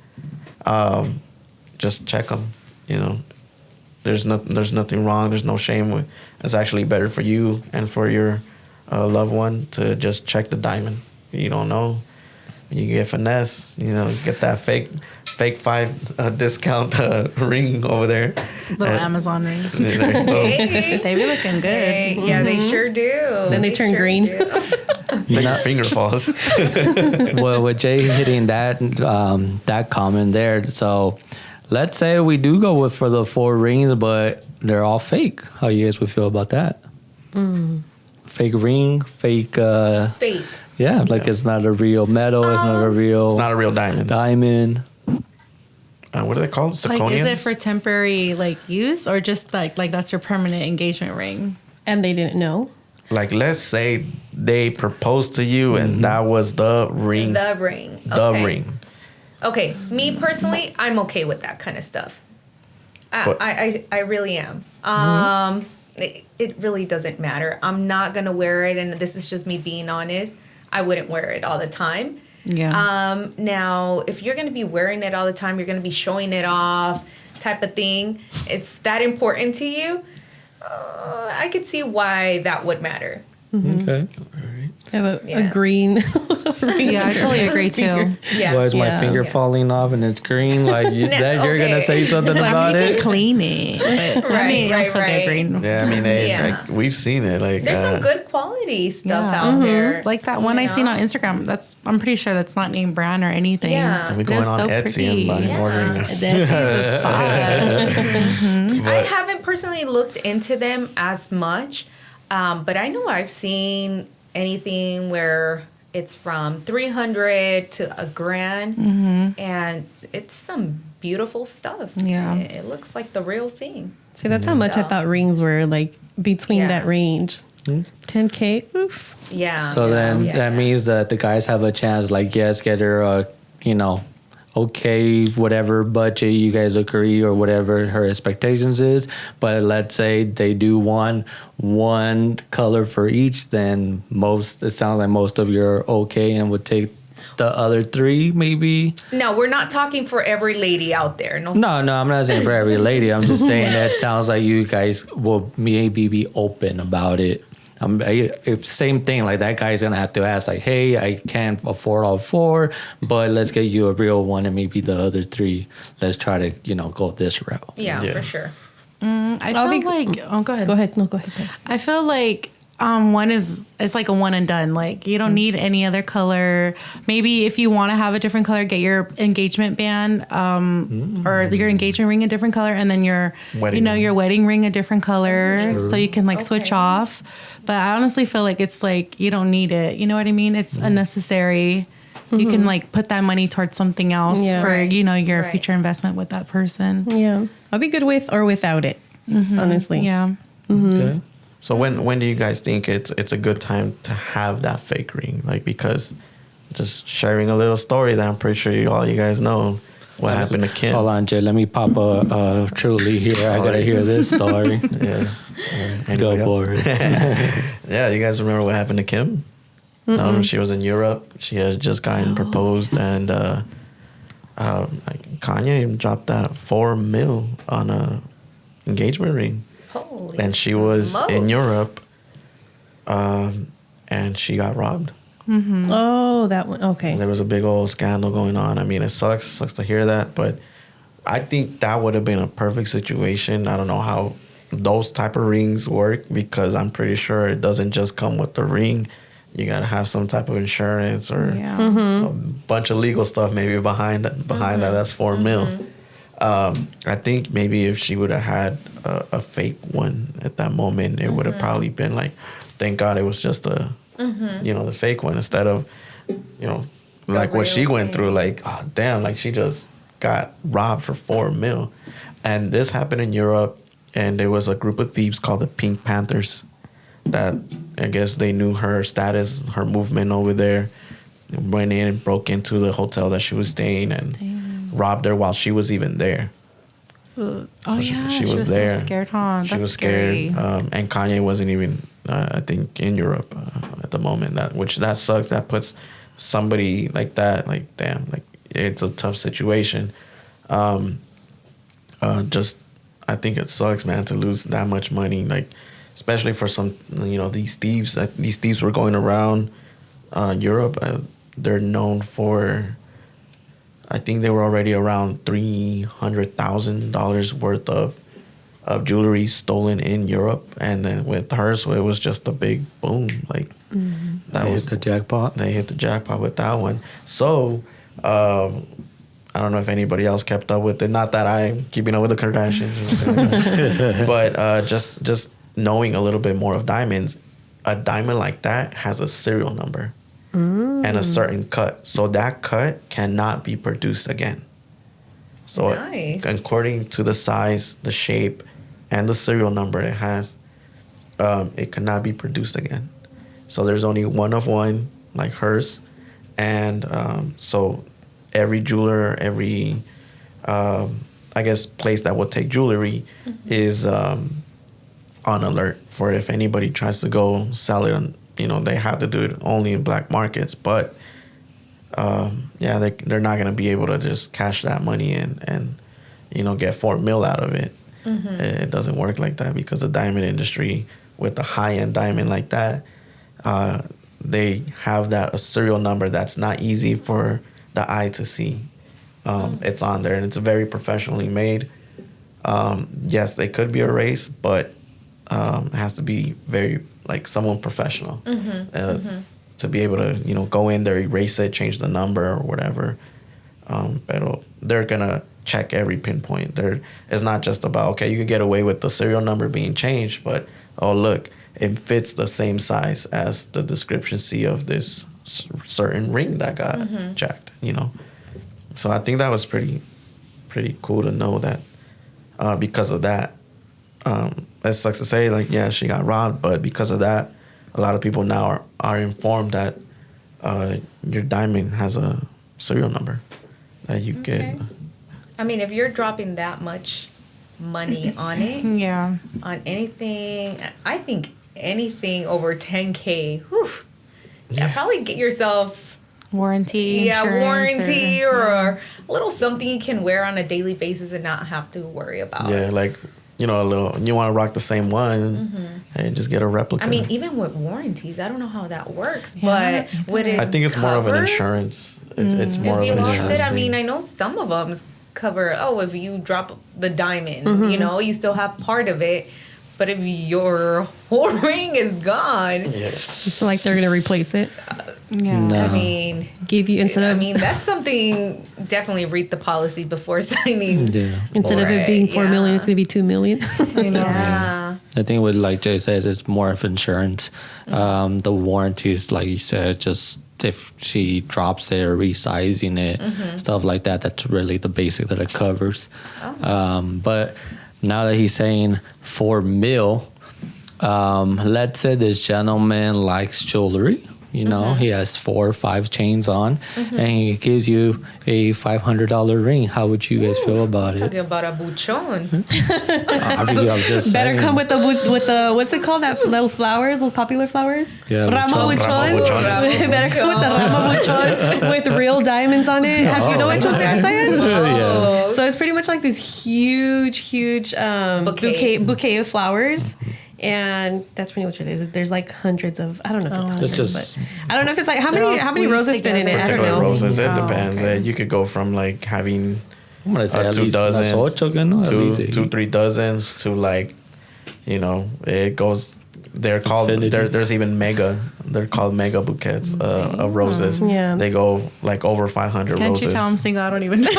S2: just check them, you know. There's nothing wrong. There's no shame with. It's actually better for you and for your loved one to just check the diamond. You don't know. You get finesse. You know, get that fake 5 discount ring over there.
S5: Little Amazon rings.
S2: There you go.
S4: Hey.
S5: They be looking good.
S4: Hey, yeah, they sure do.
S3: Then they turn green.
S4: do.
S2: Then your finger falls.
S1: Well, with Jay hitting that comment there, so let's say we do go for the 4 rings, but they're all fake. How you guys would feel about that? Fake ring, fake.
S4: Fake.
S1: Yeah, like it's not a real metal. It's not a real.
S2: It's not a real diamond.
S1: diamond.
S2: What are they called?
S5: Like,
S2: Zirconians?
S5: is it for temporary like use or just like that's your permanent engagement ring?
S3: And they didn't know.
S2: Like, let's say they proposed to you and that was the ring.
S4: The ring.
S2: The
S4: Okay.
S2: ring.
S4: Okay, me personally, I'm okay with that kind of stuff.
S2: But-
S4: I really am. It really doesn't matter. I'm not gonna wear it, and this is just me being honest. I wouldn't wear it all the time.
S5: Yeah.
S4: Now, if you're gonna be wearing it all the time, you're gonna be showing it off, type of thing. It's that important to you. I could see why that would matter.
S1: Okay.
S3: I have a
S4: Yeah.
S3: green.
S5: Yeah, I totally agree too.
S4: Yeah.
S1: Why is my
S3: Yeah.
S1: finger
S4: Yeah.
S1: falling off and it's green? Like that, you're gonna
S4: okay.
S1: say something about
S5: You can
S1: it?
S5: clean it. But I mean,
S4: Right,
S5: also
S4: right.
S5: get green.
S2: Yeah, I mean,
S4: Yeah.
S2: like, we've seen it. Like,
S4: There's some good quality stuff
S5: Yeah.
S4: out there.
S5: Like that one
S4: you
S5: I seen
S4: know?
S5: on Instagram. I'm pretty sure that's not named brand or anything.
S4: Yeah.
S2: and we
S5: But
S2: going
S5: it's
S2: on
S5: so
S2: Etsy
S5: pretty.
S2: and buying,
S4: Yeah.
S2: ordering it.
S5: That's the spot.
S4: I haven't personally looked into them as much, but I know I've seen anything where it's from 300 to $1,000, and it's some beautiful stuff.
S5: Yeah.
S4: It looks like the real thing.
S3: See, that's how much I
S4: So-
S3: thought rings were like between
S4: Yeah.
S3: that range. 10K. Oof.
S4: Yeah.
S1: So then
S4: yeah.
S1: that means that the guys have a chance. Like, yes, get her, okay, whatever budget you guys agree or whatever her expectations is. But let's say they do want one color for each, then it sounds like most of you are okay and would take the other 3 maybe.
S4: No, we're not talking for every lady out there. No.
S1: No, I'm not saying for every lady. I'm just saying that sounds like you guys will maybe be open about it. Same thing, like that guy's gonna have to ask, like, hey, I can't afford all 4, but let's get you a real one, and maybe the other 3, let's try to, go this route.
S4: Yeah,
S2: Yeah.
S4: for sure.
S5: I feel like. Oh, go ahead.
S3: Go ahead. No, go ahead.
S5: I feel like it's like a one and done. Like you don't need any other color. Maybe if you want to have a different color, get your engagement band or your engagement ring a different color, and then your your wedding ring a different color, so you can like switch off. But I honestly feel like it's like you don't need it. You know what I mean? It's unnecessary. You can like put that money towards something else for your future investment with that person.
S3: Yeah, I'll be good with or without it. Honestly,
S5: yeah.
S1: Okay.
S2: So when do you guys think it's a good time to have that fake ring? Like, because just sharing a little story that I'm pretty sure all you guys know what happened to Kim.
S1: Hold on, Jay. Let me pop a truly here. I gotta hear this story.
S2: Yeah.
S1: Go for it.
S2: Yeah, you guys remember what happened to Kim? She was in Europe. She had just gotten proposed, and Kanye dropped that $4 million on a engagement ring.
S4: Holy
S2: And she was
S4: smokes.
S2: in Europe, and she got robbed.
S3: Oh, that one. Okay.
S2: There was a big old scandal going on. I mean, it sucks to hear that, but I think that would have been a perfect situation. I don't know how those type of rings work, because I'm pretty sure it doesn't just come with the ring. You gotta have some type of insurance or a bunch of legal stuff maybe behind that. That's $4 million. I think maybe if she would have had a fake one at that moment, it would have probably been like, thank God it was just the fake one, instead of, like what she went through. Like, oh, damn, like she just got robbed for $4 million. And this happened in Europe, and there was a group of thieves called the Pink Panthers that I guess they knew her status, her movement over there, went in and broke into the hotel that she was staying and robbed her while she was even there.
S5: She was
S2: there.
S5: So scared, huh?
S2: She was scared. And Kanye wasn't even, I think, in Europe at the moment. That sucks. That puts somebody like that, like, damn, like it's a tough situation. I think it sucks, man, to lose that much money, like, especially for some, these thieves. These thieves were going around Europe. They're known for, I think they were already around $300,000 worth of jewelry stolen in Europe. And then with hers, it was just a big boom. Like,
S1: That was the jackpot.
S2: They hit the jackpot with that one. So, I don't know if anybody else kept up with it. Not that I'm keeping up with the Kardashians, but just knowing a little bit more of diamonds, a diamond like that has a serial number and a certain cut. So that cut cannot be produced again. So according to the size, the shape, and the serial number it has, it cannot be produced again. So there's only one of one, like hers. And so every jeweler, every, I guess, place that will take jewelry is on alert for if anybody tries to go sell it. They have to do it only in black markets. But, they're not going to be able to just cash that money in and get $4 million out of it. It doesn't work like that, because the diamond industry, with a high-end diamond like that, they have a serial number that's not easy for the eye to see. It's on there, and it's very professionally made. Yes, they could be erased, but it has to be very, like, someone professional to be able to, go in there, erase it, change the number or whatever. But they're going to check every pinpoint. It's not just about, okay, you could get away with the serial number being changed, but, oh, look, it fits the same size as the description C of this certain ring that got jacked, So I think that was pretty cool to know that because of that. It sucks to say, like, yeah, she got robbed, but because of that, a lot of people now are informed that your diamond has a serial number that you get.
S4: I mean, if you're dropping that much money on it, on anything, I think anything over $10K, probably get yourself
S5: warranty,
S4: warranty or a little something you can wear on a daily basis and not have to worry about.
S2: Yeah, like, a little, you want to rock the same one and just get a replica.
S4: I mean, even with warranties, I don't know how that works, but would it
S2: I think it's more of an insurance. It's more of an insurance.
S4: I mean, I know some of them cover, if you drop the diamond, you still have part of it. But if your whole ring is gone,
S3: It's like they're gonna replace it.
S5: Yeah.
S1: No.
S4: I mean,
S3: Give you instead of
S4: that's something. Definitely read the policy before signing.
S1: Yeah.
S3: instead of it being 4 million, it's gonna be 2 million.
S4: Yeah.
S1: I think with like Jay says, it's more of insurance. The warranty is like you said, just if she drops it or resizing it, stuff like that. That's really the basic that it covers. But now that he's saying 4 mil, let's say this gentleman likes jewelry. You know, he has 4 or 5 chains on, and he gives you a $500 ring. How would you guys feel about it?
S4: Talking about a buchon.
S1: I think I'm just
S3: Better
S1: saying.
S3: come with the what's it called? Those flowers, those popular flowers.
S1: Yeah,
S3: Rama
S1: buchon.
S3: buchon. Better come with the Rama buchon with real diamonds on it. You know which ones they are, Sian?
S1: Yeah.
S3: So it's pretty much like this huge bouquet of flowers. And that's pretty much what it is. There's like hundreds of, I don't know if it's hundreds,
S1: just-
S3: but I don't know if it's like how many roses fit in it. I don't
S2: Particular
S3: know.
S2: roses, it
S5: Oh,
S2: depends.
S5: okay.
S2: You could go from like having
S1: I'm gonna say at
S2: 2
S1: least
S2: dozens,
S1: unas 8, que no? At least
S2: 2-3 dozens to like, it goes. They're called.
S1: Infinity.
S2: There's even mega. They're called mega bouquets of roses.
S3: Yeah.
S2: They go like over 500
S5: Can't
S2: roses.
S5: you tell I'm single? I don't even know.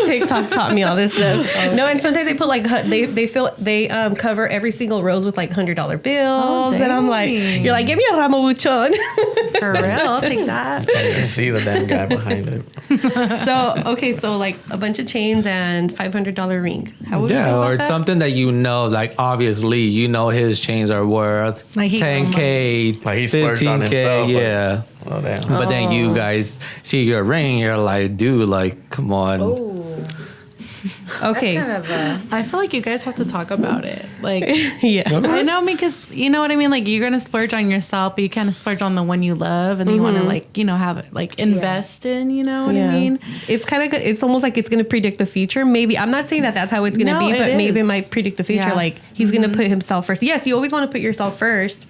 S3: TikTok taught me all this stuff. No, and sometimes they put like they cover every single rose with like $100 bills, and I'm like,
S5: dang.
S3: you're like, give me a ramo buchon.
S5: For real, I'll take that.
S2: You see the damn guy behind it.
S3: So like a bunch of chains and $500 ring. How would you
S1: Yeah,
S3: feel about
S1: or
S3: that?
S1: something that you know, like obviously you know his chains are worth
S5: Like he got
S1: 10K,
S2: Like he splurged on
S1: 15K,
S2: himself, but-
S1: yeah.
S2: Oh damn.
S1: But then you guys see your ring, you're like, dude, like, come on.
S4: Ooh.
S3: Okay.
S4: That's kind of a.
S5: I feel like you guys have to talk about it. Like,
S3: Yeah.
S5: I know because you know what I mean. Like, you're gonna splurge on yourself, but you kind of splurge on the one you love, and you want to have it like invest in. You know what I mean?
S3: It's kind of, it's almost like it's going to predict the future. Maybe, I'm not saying that that's how it's going to
S5: No,
S3: be,
S5: it
S3: but maybe it
S5: is.
S3: might predict the future.
S5: Yeah.
S3: Like he's going to put himself first. Yes, you always want to put yourself first.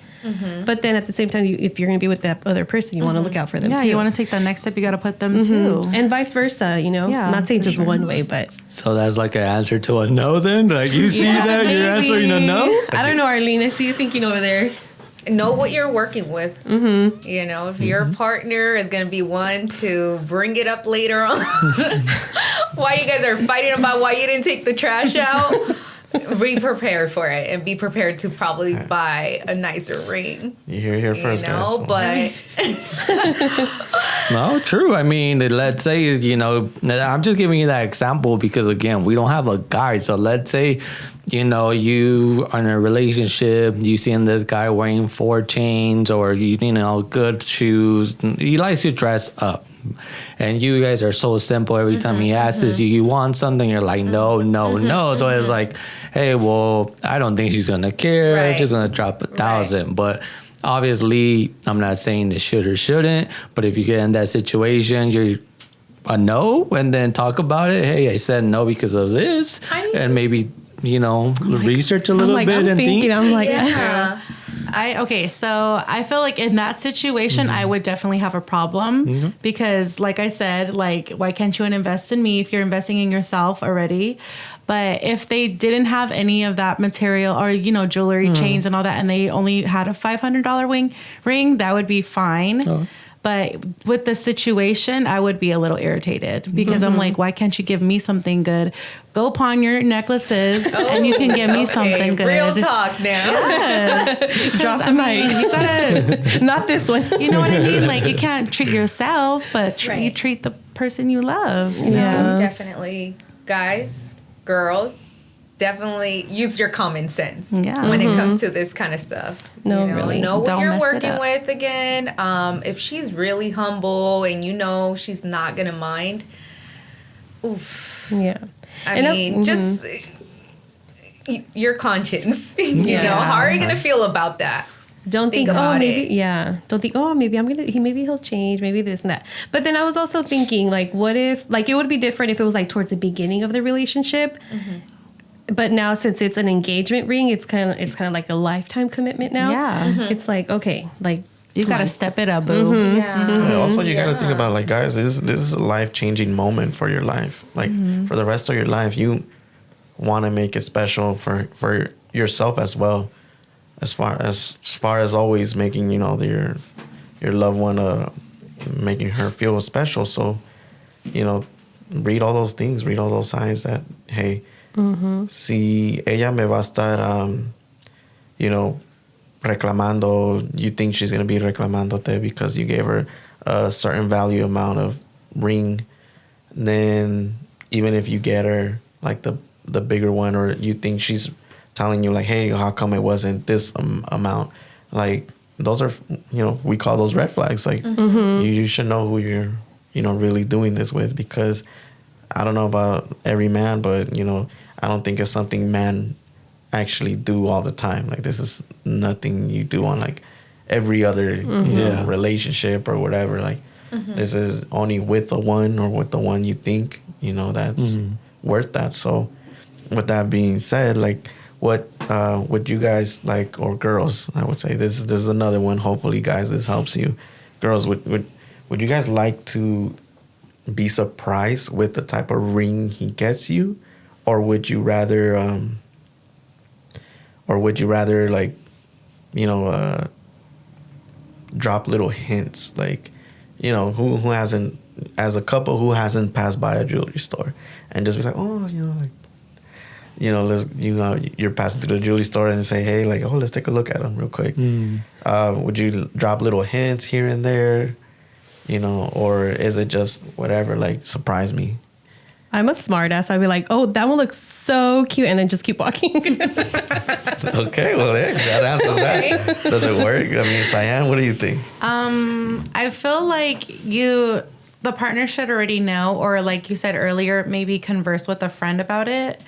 S3: But then at the same time, if you're going to be with that other person, you want to look out for them
S5: Yeah,
S3: too.
S5: you want to take that next step. You got to put them too.
S3: And vice versa, you know?
S5: Yeah,
S3: I'm not saying
S5: for
S3: just
S5: sure.
S3: one way, but
S1: So that's like an answer to a no then? Like you see that, you're answering a no?
S3: I don't know, Arlene. I see you thinking over there.
S4: Know what you're working with. You know, if your partner is going to be one to bring it up later on, why you guys are fighting about why you didn't take the trash out, be prepared for it and be prepared to probably buy a nicer ring.
S2: You hear it here first,
S4: You know,
S2: guys.
S4: but
S1: No, true. I mean, let's say, you know, I'm just giving you that example because, again, we don't have a guide. So let's say, you know, you are in a relationship, you seeing this guy wearing 4 chains or, you know, good shoes. He likes to dress up. And you guys are so simple. Every time he asks you want something, you're like, no. So it's like, hey, well, I don't think she's going to care.
S4: Right.
S1: Just going to drop 1,000. But obviously, I'm not saying this should or shouldn't, but if you get in that situation, you're a no, and then talk about it. Hey, I said no because of this, and maybe, you know, research a little
S3: I'm
S1: bit and think.
S3: I'm like,
S4: yeah.
S5: So I feel like in that situation, I would definitely have a problem because, like I said, like, why can't you invest in me if you're investing in yourself already? But if they didn't have any of that material or, you know, jewelry, chains and all that, and they only had a $500 ring, that would be fine.
S1: Oh.
S5: But with the situation, I would be a little irritated because I'm like, why can't you give me something good? Go pawn your necklaces and you can give me something good.
S4: Real talk now.
S5: Yes.
S3: drop the
S5: I mean,
S3: mic.
S5: you gotta,
S3: Not this one.
S5: you know what I mean? Like, you can't treat yourself, but you
S4: Right.
S5: treat the person you love. You know?
S3: Yeah.
S4: Definitely, guys, girls, definitely use your common sense
S5: Yeah.
S4: when it comes to this kind of stuff.
S3: No,
S4: You know,
S3: really.
S4: know what
S5: Don't
S4: you're
S5: mess it
S4: working
S5: up.
S4: with again. If she's really humble and you know she's not gonna mind, oof.
S3: Yeah.
S4: I
S3: And
S4: mean, just your conscience. You know, how are you gonna feel about that?
S3: Don't think,
S4: Think
S3: oh,
S4: about
S3: maybe,
S4: it.
S3: yeah. Don't think, oh, maybe maybe he'll change, maybe this and that. But then I was also thinking, like, what if, like, it would be different if it was like towards the beginning of the relationship. But now, since it's an engagement ring, it's kind of like a lifetime commitment now.
S5: Yeah.
S3: It's like, okay, like,
S5: You
S3: come
S5: gotta
S3: on.
S5: step it up, boo.
S4: Yeah.
S2: Yeah, also, you got to think about, like, guys, this is a life-changing moment for your life. Like, for the rest of your life, you want to make it special for yourself as well, as far as always making, you know, your loved one, making her feel special. So, you know, read all those things, read all those signs that, hey, si ella me va a estar, you know, reclamando, you think she's going to be reclamándote because you gave her a certain value amount of ring, then even if you get her like the bigger one, or you think she's telling you like, hey, how come it wasn't this amount, like those are, you know, we call those red flags. Like you should know who you're, you know, really doing this with, because I don't know about every man, but, you know, I don't think it's something men actually do all the time. Like, this is nothing you do on like every other you know, relationship or whatever. Like, this is only with the one, or with the one you think, you know, that's worth that. So with that being said, like, what would you guys like, or girls, I would say this is another one. Hopefully, guys, this helps you. Girls, would you guys like to be surprised with the type of ring he gets you, or would you rather like, you know, drop little hints, like, you know, who hasn't, as a couple, who hasn't passed by a jewelry store and just be like, oh, you know, like, you know, you're passing through the jewelry store and say, hey, like, oh, let's take a look at them real quick. Would you drop little hints here and there, you know, or is it just whatever, like, surprise me?
S3: I'm a smart ass. I'd be like, oh, that one looks so cute, and then just keep walking.
S2: Okay, well, there, that answers that. Does it work? I mean, Sian, what do you think?
S5: I feel like the partner should already know, or like you said earlier, maybe converse with a friend about it.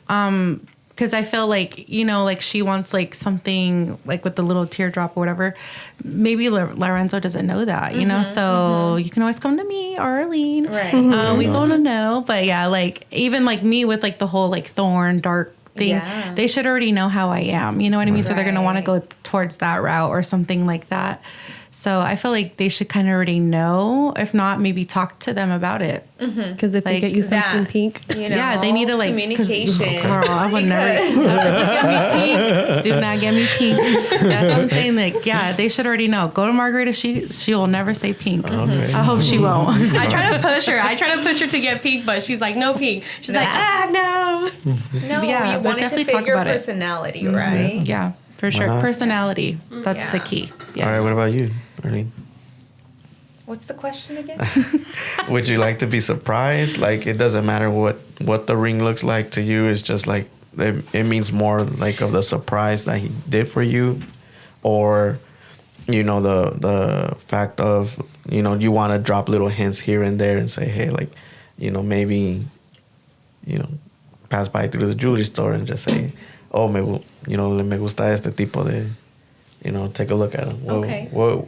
S5: Because I feel like, you know, like she wants like something like with the little teardrop or whatever. Maybe Lorenzo doesn't know that, you know, so you can always come to me or Arlene.
S4: Right.
S5: We want to know. But yeah, like even like me with like the whole like thorn, dark thing, they should already know how I am. You know what I mean? So they're going to want to go towards that route or something like that. So I feel like they should kind of already know. If not, maybe talk to them about it.
S3: Because if
S5: Like
S3: they get you something pink,
S4: you know,
S5: yeah, they need to like
S4: communication.
S5: Girl, I would never get me pink. Do not get me pink. That's what I'm saying. Like, yeah, they should already know. Go to Margarita. She will never say pink.
S2: Okay.
S5: I hope she won't.
S3: I try to push her to get pink, but she's like, no pink. She's like, no.
S4: No,
S5: Yeah,
S4: you
S5: but
S4: want it to
S5: definitely
S4: fit
S5: talk
S4: your
S5: about it.
S4: personality, right?
S5: Yeah, for sure.
S2: Uh-huh.
S5: Personality. That's the
S4: Yeah.
S5: key. Yes.
S2: All right, what about you, Arlene?
S4: What's the question again?
S2: Would you like to be surprised? Like, it doesn't matter what the ring looks like to you. It's just like, it means more like of the surprise that he did for you, or, you know, the fact of, you know, you want to drop little hints here and there and say, hey, like, you know, maybe, you know, pass by through the jewelry store and just say, oh, me gusta este tipo de, you know, take a look at him.
S4: Okay.
S2: Whoa.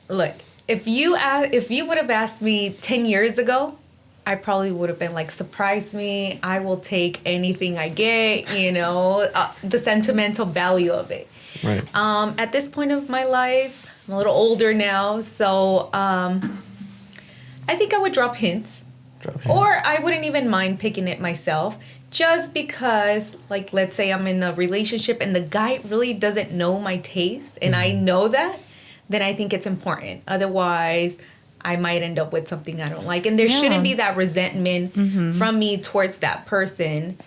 S4: Look, if you would have asked me 10 years ago, I probably would have been like, surprise me. I will take anything I get, you know, the sentimental value of it.
S2: Right.
S4: At this point of my life, I'm a little older now, so I think I would drop hints. Or I wouldn't even mind picking it myself, just because, like, let's say I'm in a relationship and the guy really doesn't know my taste, and I know that, then I think it's important. Otherwise, I might end up with something I don't like. And there shouldn't be that resentment from me towards that person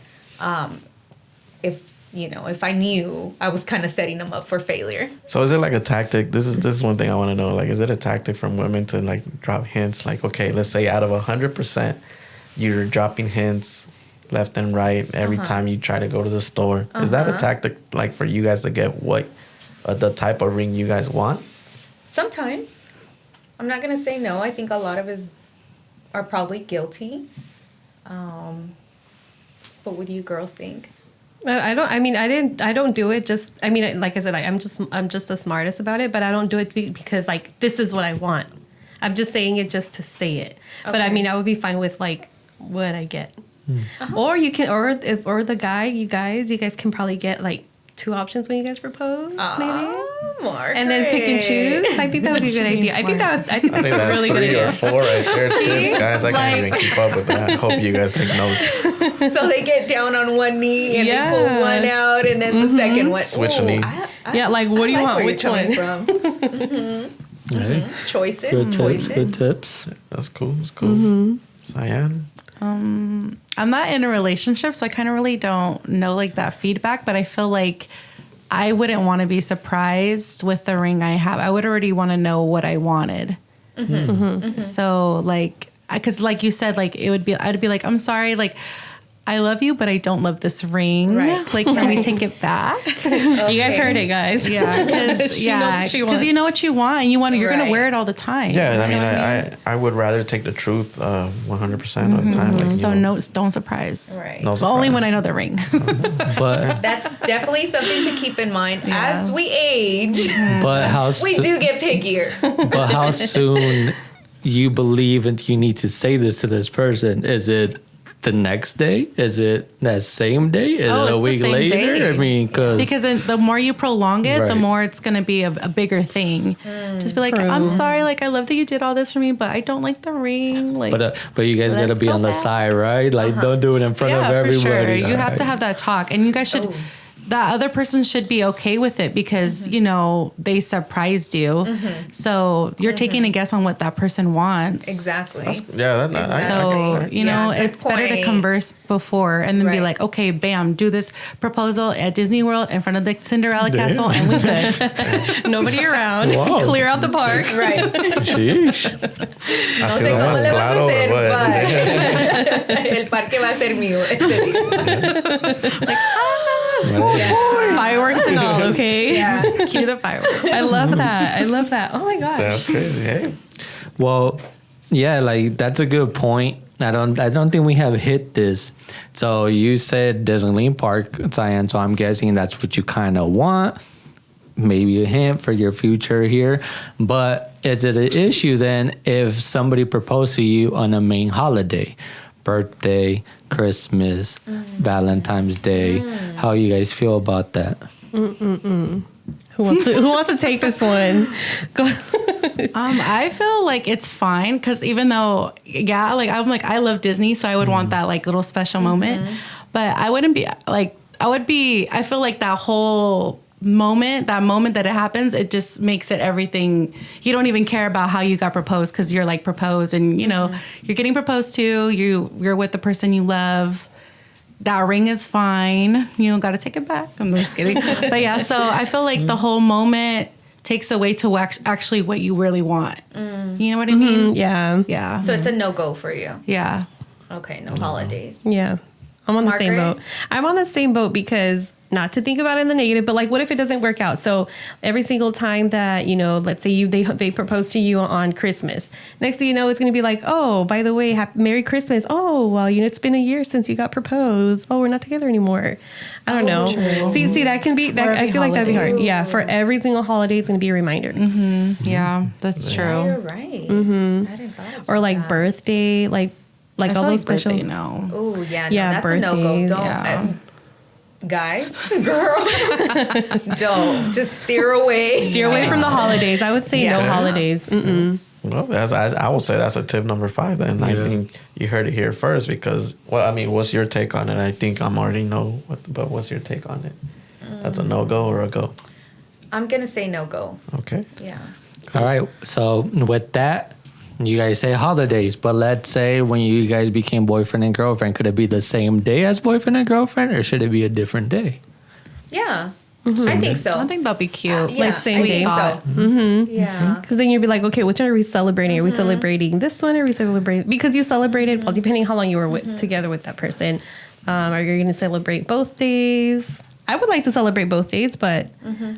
S4: if I knew I was kind of setting them up for failure.
S2: So is it like a tactic? This is one thing I want to know. Like, is it a tactic from women to like drop hints? Like, okay, let's say out of 100%, you're dropping hints left and right every time you try to go to the store. Is that a tactic like for you guys to get what the type of ring you guys want?
S4: Sometimes. I'm not going to say no. I think a lot of us are probably guilty. What would you girls think?
S3: I don't do it just, I mean, like I said, I'm just the smartest about it, but I don't do it because like, this is what I want. I'm just saying it just to say it. Okay. But I mean, I would be fine with like what I get. Or you can, or the guy, you guys can probably get like 2 options when you guys propose, maybe.
S4: Margaret.
S3: And then pick and choose. I think that would be a good idea. I think that's a really good idea.
S2: I think that's 3 or 4 right there. Tips, guys. I can't even keep up with that. I hope you guys take notes.
S4: So they get down on one knee and they pull one out, and then the second one.
S2: Switch a knee.
S3: Like, what do you want? Which one?
S4: From.
S1: Right.
S4: Choices.
S1: Good tips.
S2: That's cool. That's cool. Sian?
S5: I'm not in a relationship, so I kind of really don't know like that feedback, but I feel like I wouldn't want to be surprised with the ring I have. I would already want to know what I wanted. So like, because like you said, like I'd be like, I'm sorry, like I love you, but I don't love this ring.
S4: Right.
S5: Like, can we take it back?
S3: You guys heard it, guys.
S5: Yeah, because
S3: She knows what she wants.
S5: you know what you want, and you're gonna wear it all the time.
S2: Yeah, I
S5: You
S2: mean,
S5: know what I mean?
S2: I would rather take the truth 100% of the time. Like,
S5: So don't surprise.
S4: Right.
S2: no
S5: But only
S2: surprise.
S5: when I know the ring.
S1: But
S4: That's definitely something to keep in mind as we age.
S1: how
S4: We do get pickier.
S1: but how soon you believe and you need to say this to this person? Is it the next day? Is it that same day? Is it a
S5: it's
S1: week
S5: the same
S1: later?
S5: day.
S1: I mean,
S5: Because the more you prolong it, the
S1: Right.
S5: more it's going to be a bigger thing. Just be like, I'm sorry, like I love that you did all this for me, but I don't like the ring. Like,
S1: but you guys
S5: Let's
S1: gotta be
S5: go
S1: on the
S5: back.
S1: side, right? Like, don't do it in front of everybody.
S5: for sure. You have
S1: Alright.
S5: to have that talk, and you guys should. That other person should be okay with it because you know they surprised you, so you're taking a guess on what that person wants.
S4: Exactly.
S2: Yeah,
S5: So you know
S4: Yeah, good
S5: it's better to
S4: point.
S5: converse before and then be
S4: Right.
S5: like, okay, bam, do this proposal at Disney World in front of the Cinderella castle, and we good.
S3: Nobody around.
S1: Wow.
S3: Clear out the park.
S4: Right.
S1: Sheesh.
S2: I
S4: No
S2: feel
S4: sé cómo
S2: más
S4: le vamos a
S2: claro,
S4: hacer,
S2: but-
S4: but el parque va a ser mío ese día.
S3: Fireworks and all, okay?
S4: Yeah.
S5: Cue the fireworks.
S3: I love that. I love that. Oh my gosh.
S2: That's crazy. Hey.
S1: Well, yeah, like that's a good point. I don't think we have hit this. So you said Disneyland Park, Sian, so I'm guessing that's what you kind of want. Maybe a hint for your future here. But is it an issue then if somebody proposed to you on a main holiday? Birthday, Christmas, Valentine's Day. How you guys feel about that?
S3: Who wants to take this one? Go.
S5: I feel like it's fine because even though, I love Disney, so I would want that like little special moment. But I wouldn't be like, I feel like that whole moment that it happens, it just makes it everything. You don't even care about how you got proposed because you're like proposed and, you know, you're getting proposed to, you're with the person you love. That ring is fine. You don't got to take it back. I'm just kidding. But yeah, so I feel like the whole moment takes away to actually what you really want. You know what I mean?
S3: Yeah.
S5: Yeah.
S4: So it's a no-go for you.
S5: Yeah.
S4: Okay, no holidays.
S3: Yeah. I'm on the same
S4: Margaret?
S3: boat. I'm on the same boat because not to think about it in the negative, but like, what if it doesn't work out? So every single time that, you know, let's say they propose to you on Christmas, next thing you know, it's going to be like, oh, by the way, Merry Christmas. Oh, well, you know, it's been a year since you got proposed. Oh, we're not together anymore. I don't know.
S5: true.
S3: See, that can be, that, I feel like that'd be hard. Yeah. For every single holiday, it's going to be a reminder.
S5: Yeah, that's
S4: Yeah,
S5: true.
S4: you're right. I didn't thought of
S3: Or like
S4: that.
S3: birthday, like
S5: I
S3: all
S5: feel
S3: those
S5: like
S3: special.
S5: birthday, no.
S4: Oh, yeah.
S3: Yeah,
S4: No, that's a no-go.
S3: birthdays.
S4: Don't.
S5: Yeah.
S4: Guys, girls, don't. Just steer away.
S3: Steer away from the holidays. I would say no
S4: Yeah.
S3: holidays. Mm-mm.
S2: Well, I will say that's a tip number 5 then. I think you heard it here first because, well, I mean, what's your take on it? I think I'm already know, but what's your take on it? That's a no-go or a go?
S4: I'm going to say no-go.
S2: Okay.
S4: Yeah.
S1: All right. So with that, you guys say holidays, but let's say when you guys became boyfriend and girlfriend, could it be the same day as boyfriend and girlfriend, or should it be a different day?
S4: Yeah. I think so.
S5: I think that'll be cute.
S4: Yeah,
S3: Like same
S4: I
S3: day.
S4: think so. Yeah.
S3: Because then you'd be like, okay, which one are we celebrating? Are we celebrating this one? Or are we celebrating? Because you celebrated, well, depending how long you were together with that person, are you going to celebrate both days? I would like to celebrate both days, but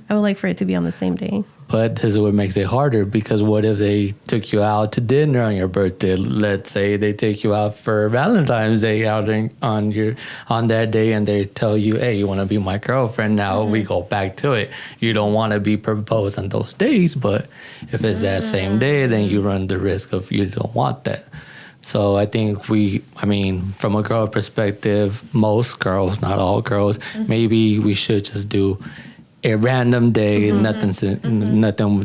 S3: I would like for it to be on the same day.
S1: But this is what makes it harder, because what if they took you out to dinner on your birthday? Let's say they take you out for Valentine's Day outing on that day, and they tell you, hey, you want to be my girlfriend? Now we go back to it. You don't want to be proposed on those days, but if it's that same day, then you run the risk of you don't want that. So I think from a girl perspective, most girls, not all girls, maybe we should just do a random day, nothing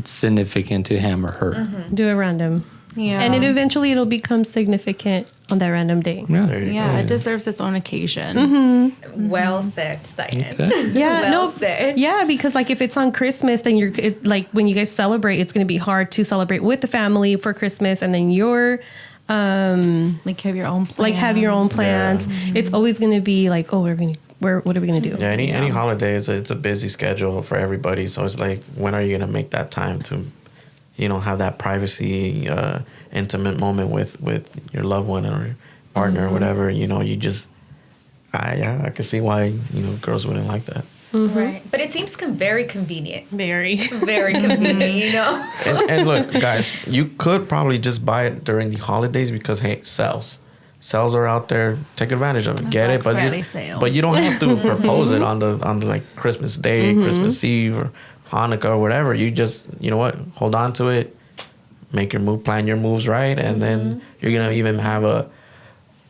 S1: significant to him or her.
S3: Do a random.
S5: Yeah.
S3: And eventually it'll become significant on that random day.
S5: Yeah, it deserves its own occasion.
S4: Well said, Sian.
S3: Yeah,
S4: Well said.
S3: Yeah, because like if it's on Christmas, then like when you guys celebrate, it's going to be hard to celebrate with the family for Christmas, and then you're
S5: Like have your own plans.
S3: It's always going to be like, oh, what are we going to do?
S2: Yeah, any holiday, it's a busy schedule for everybody. So it's like, when are you going to make that time to, have that privacy, intimate moment with your loved one or partner or whatever? You just, I can see why, girls wouldn't like that.
S4: Right. But it seems very convenient.
S3: Very.
S4: Very convenient,
S2: And look, guys, you could probably just buy it during the holidays because, hey, sales are out there. Take advantage of it. Get it, but you don't have to propose it on the like Christmas Day, Christmas Eve, or Hanukkah or whatever. You just, you know what, hold on to it, make your move, plan your moves right, and then you're gonna even have a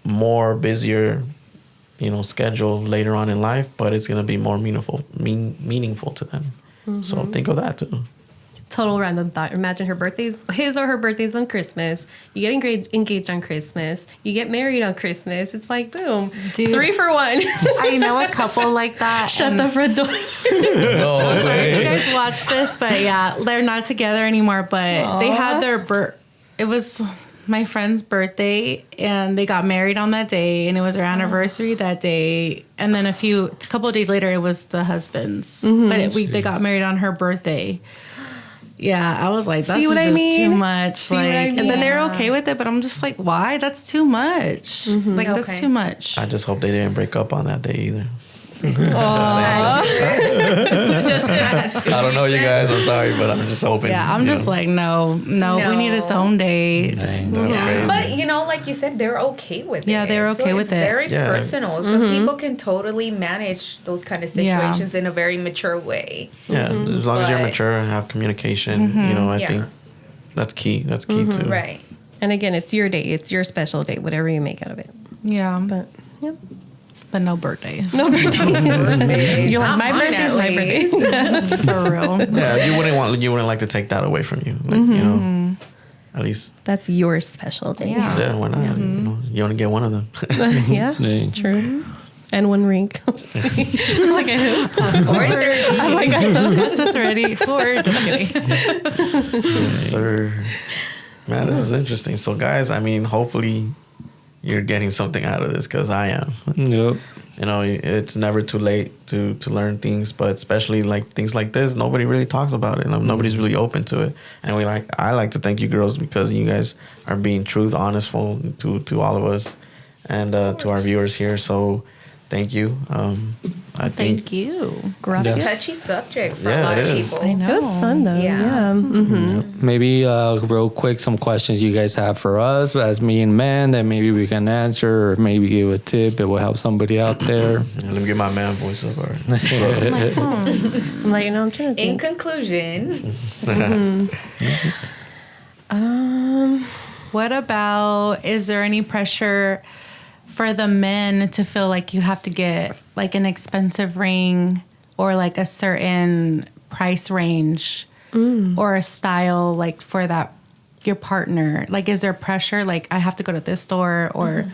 S2: more busier, schedule later on in life, but it's gonna be more meaningful to them. So think of that too.
S3: Total random thought. Imagine his or her birthday's on Christmas. You get engaged on Christmas. You get married on Christmas. It's like, boom.
S5: Dude.
S3: 3 for 1.
S5: I know a couple like that.
S3: Shut the front door.
S2: No
S5: Sorry if you guys watch this, but yeah, they're not together anymore, but they had it was my friend's birthday, and they got married on that day, and it was their anniversary that day, and then a couple of days later, it was the husband's, but they got married on her birthday. Yeah, I was like, that's just too much. And then they're okay with it, but I'm just like, why? That's too much. That's too much.
S2: I just hope they didn't break up on that day either.
S3: Aw.
S2: I don't know you guys. I'm sorry, but I'm just hoping.
S5: Yeah, I'm just like, no, we need its own day.
S2: Dang, that's crazy.
S4: But like you said, they're okay with it.
S5: Yeah, they're okay with it.
S4: Very personal. Some people can totally manage those kind of situations in a very mature way.
S2: Yeah, as long as you're mature and have communication, I think that's key. That's key too.
S4: Right.
S3: And again, it's your day. It's your special day, whatever you make out of it.
S5: Yeah,
S3: But, yep.
S5: but no birthdays.
S3: No birthday. You're like, my birthday is my birthday.
S5: For real.
S2: Yeah, you wouldn't like to take that away from you. Like, at least.
S3: That's your special day.
S2: Yeah, why not? You only get one of them.
S3: Yeah, true. And one ring. Like a hoop.
S4: Or
S3: I'm like, I
S5: discussed this already. Or just kidding.
S2: Yes, sir. Man, this is interesting. So, guys, hopefully you're getting something out of this, because I am.
S1: Yep.
S2: It's never too late to learn things, but especially like things like this, nobody really talks about it. Nobody's really open to it. And I like to thank you girls, because you guys are being honestful to all of us and to our viewers here. So thank you.
S5: Thank you.
S3: Gracias.
S4: It's a touchy subject for a lot of people.
S5: I know.
S3: It was fun though. Yeah.
S1: Maybe real quick, some questions you guys have for us as me and man that maybe we can answer, or maybe give a tip. It will help somebody out there.
S2: Let me get my man voice up. All right.
S3: I'm like, I'm trying to
S4: In
S3: think.
S4: conclusion,
S5: What about, is there any pressure for the men to feel like you have to get like an expensive ring, or like a certain price range, or a style like for that your partner? Like, is there pressure? Like, I have to go to this store, or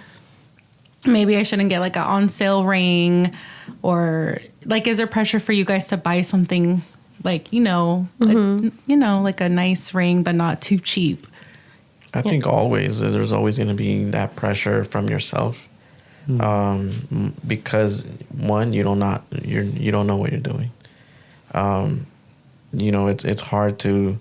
S5: maybe I shouldn't get like an on sale ring, or like, is there pressure for you guys to buy something like, like a nice ring, but not too cheap?
S2: I think there's always going to be that pressure from yourself, because one, you don't know what you're doing. It's hard to.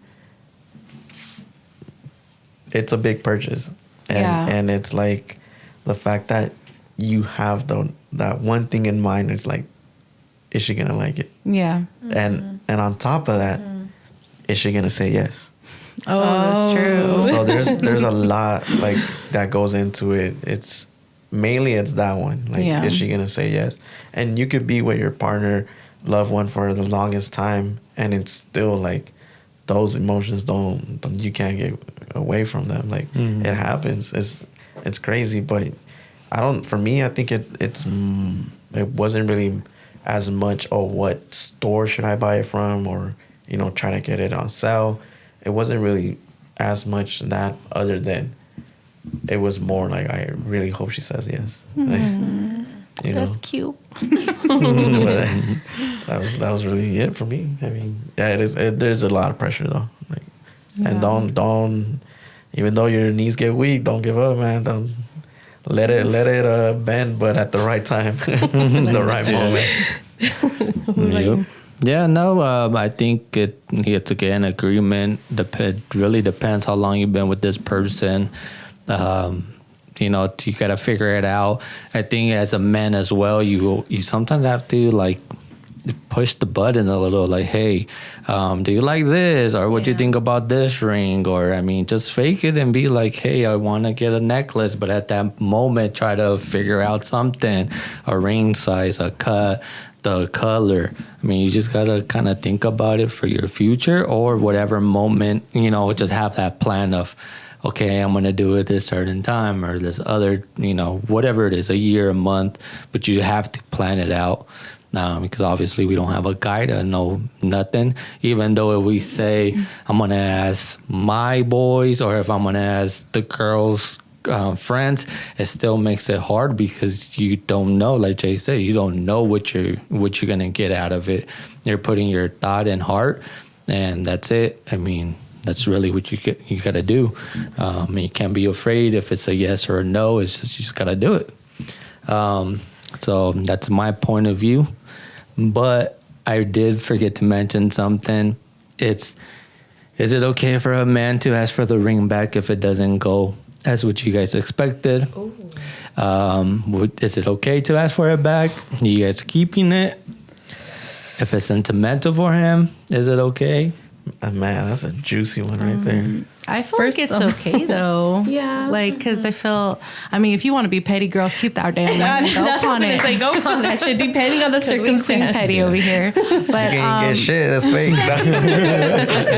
S2: It's a big purchase, and it's like the fact that you have that one thing in mind. It's like, is she gonna like it?
S5: Yeah.
S2: And on top of that, is she gonna say yes?
S5: Oh, that's true.
S2: So there's a lot like that goes into it. It's mainly that one. Like, is she gonna say yes? And you could be with your partner, loved one, for the longest time, and it's still like those emotions you can't get away from them. Like, it happens. It's crazy, but for me, I think it wasn't really as much, what store should I buy it from, or try to get it on sale. It wasn't really as much that other than it was more like I really hope she says yes. Like, you know,
S5: That's cute.
S2: that was really it for me. I mean, yeah, it is. There's a lot of pressure though. Like, and don't even though your knees get weak, don't give up, man. Don't let it bend, but at the right time, the right moment.
S1: Yep. Yeah, no, I think it's again agreement. It really depends how long you've been with this person. You know, you gotta figure it out. I think as a man as well, you sometimes have to like push the button a little, like, hey, do you like this, or what do you think about this ring? Or I mean, just fake it and be like, hey, I want to get a necklace, but at that moment try to figure out something, a ring size, a cut, the color. I mean, you just gotta kind of think about it for your future or whatever moment, you know, just have that plan of, okay, I'm gonna do it this certain time or this other, you know, whatever it is, a year, a month, but you have to plan it out. Because obviously we don't have a guy to know nothing. Even though if we say I'm gonna ask my boys or if I'm gonna ask the girls' friends, it still makes it hard because you don't know. Like Jay said, you don't know what you're gonna get out of it. You're putting your thought and heart, and that's it. I mean, that's really what you gotta do. You can't be afraid if it's a yes or a no. It's just you just gotta do it. So that's my point of view. But I did forget to mention something. Is it okay for a man to ask for the ring back if it doesn't go as what you guys expected? Is it okay to ask for it back? You guys keeping it? If it's sentimental for him, is it okay?
S2: Man, that's a juicy one right there.
S5: I feel like it's okay though.
S3: Yeah.
S5: Like, because I mean, if you want to be petty, girls, keep that damn ring.
S3: That's what I was gonna say. Go on that shit, depending on the circumstance.
S5: Petty over here, but
S2: You can't get shit. That's fake.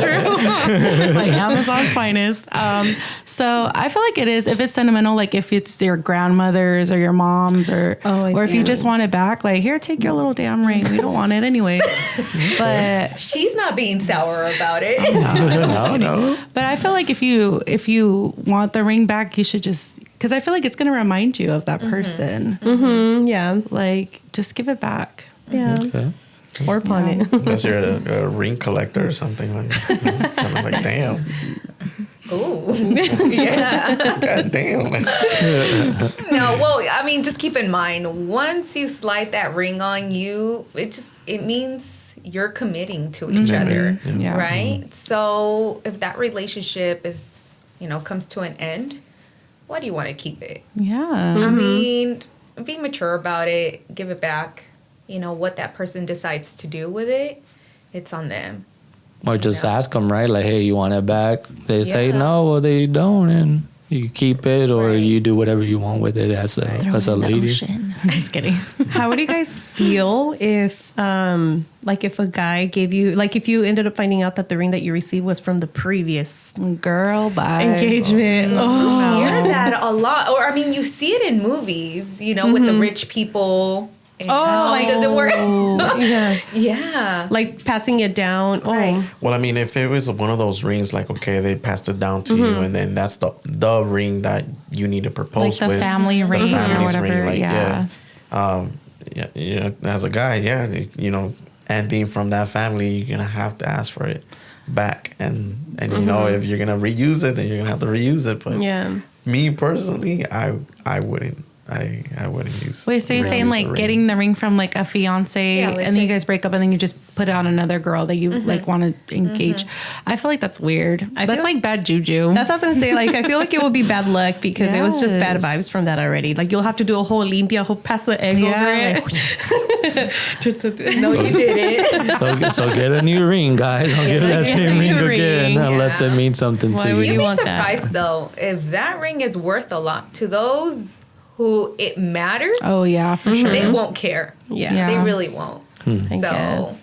S5: True. Like Amazon's finest. So I feel like it is, if it's sentimental, like if it's your grandmother's or your mom's or if you just want it back, like, here, take your little damn ring. We don't want it anyway. But
S4: She's not being sour about it.
S2: No.
S5: But I feel like if you want the ring back, you should just, because I feel like it's going to remind you of that person.
S3: Mm-hmm. Yeah.
S5: Like, just give it back.
S3: Yeah.
S1: Okay.
S3: Or pawn it.
S2: Unless you're a ring collector or something like that. It's kind of like, damn.
S4: Ooh. Yeah.
S2: God damn.
S4: No, well, I mean, just keep in mind, once you slide that ring on you, it means you're committing to each other, right? So if that relationship is, comes to an end, why do you want to keep it?
S5: Yeah.
S4: I mean, be mature about it, give it back. What that person decides to do with it, it's on them.
S1: Or just ask them, right? Like, hey, you want it back? They say no, or they don't, and you keep it, or you do whatever you want with it as a lady.
S5: I'm just kidding.
S3: How would you guys feel if a guy gave you, like, if you ended up finding out that the ring that you received was from the previous
S5: girl bye
S3: engagement?
S4: You hear that a lot, or I mean, you see it in movies, with the rich people. Like, does it work? Yeah.
S3: Like passing it down.
S4: Right.
S2: Well, I mean, if it was one of those rings, like, okay, they passed it down to you, and then that's the ring that you need to propose
S5: like
S2: with.
S5: The family ring or whatever.
S2: Ring, like,
S5: yeah.
S2: As a guy, and being from that family, you're gonna have to ask for it back, and if you're gonna reuse it, then you're gonna have to reuse it. But me personally, I wouldn't. I wouldn't use.
S5: Wait, so you're saying like getting the ring from like a fiance, and then you guys break up, and then you just put it on another girl that you like want to engage? I feel like that's weird. That's like bad juju.
S3: That's what I was gonna say. Like, I feel like it would be bad luck because it was just bad vibes from that already. Like, you'll have to do a whole limpia, pass the egg over it.
S4: No, you didn't.
S1: So get a new ring, guys. Don't get that same ring again unless it means something to you.
S4: You'd be surprised though if that ring is worth a lot to those who it matters.
S5: Oh yeah, for sure.
S4: They won't care.
S3: Yeah.
S4: They really won't. So,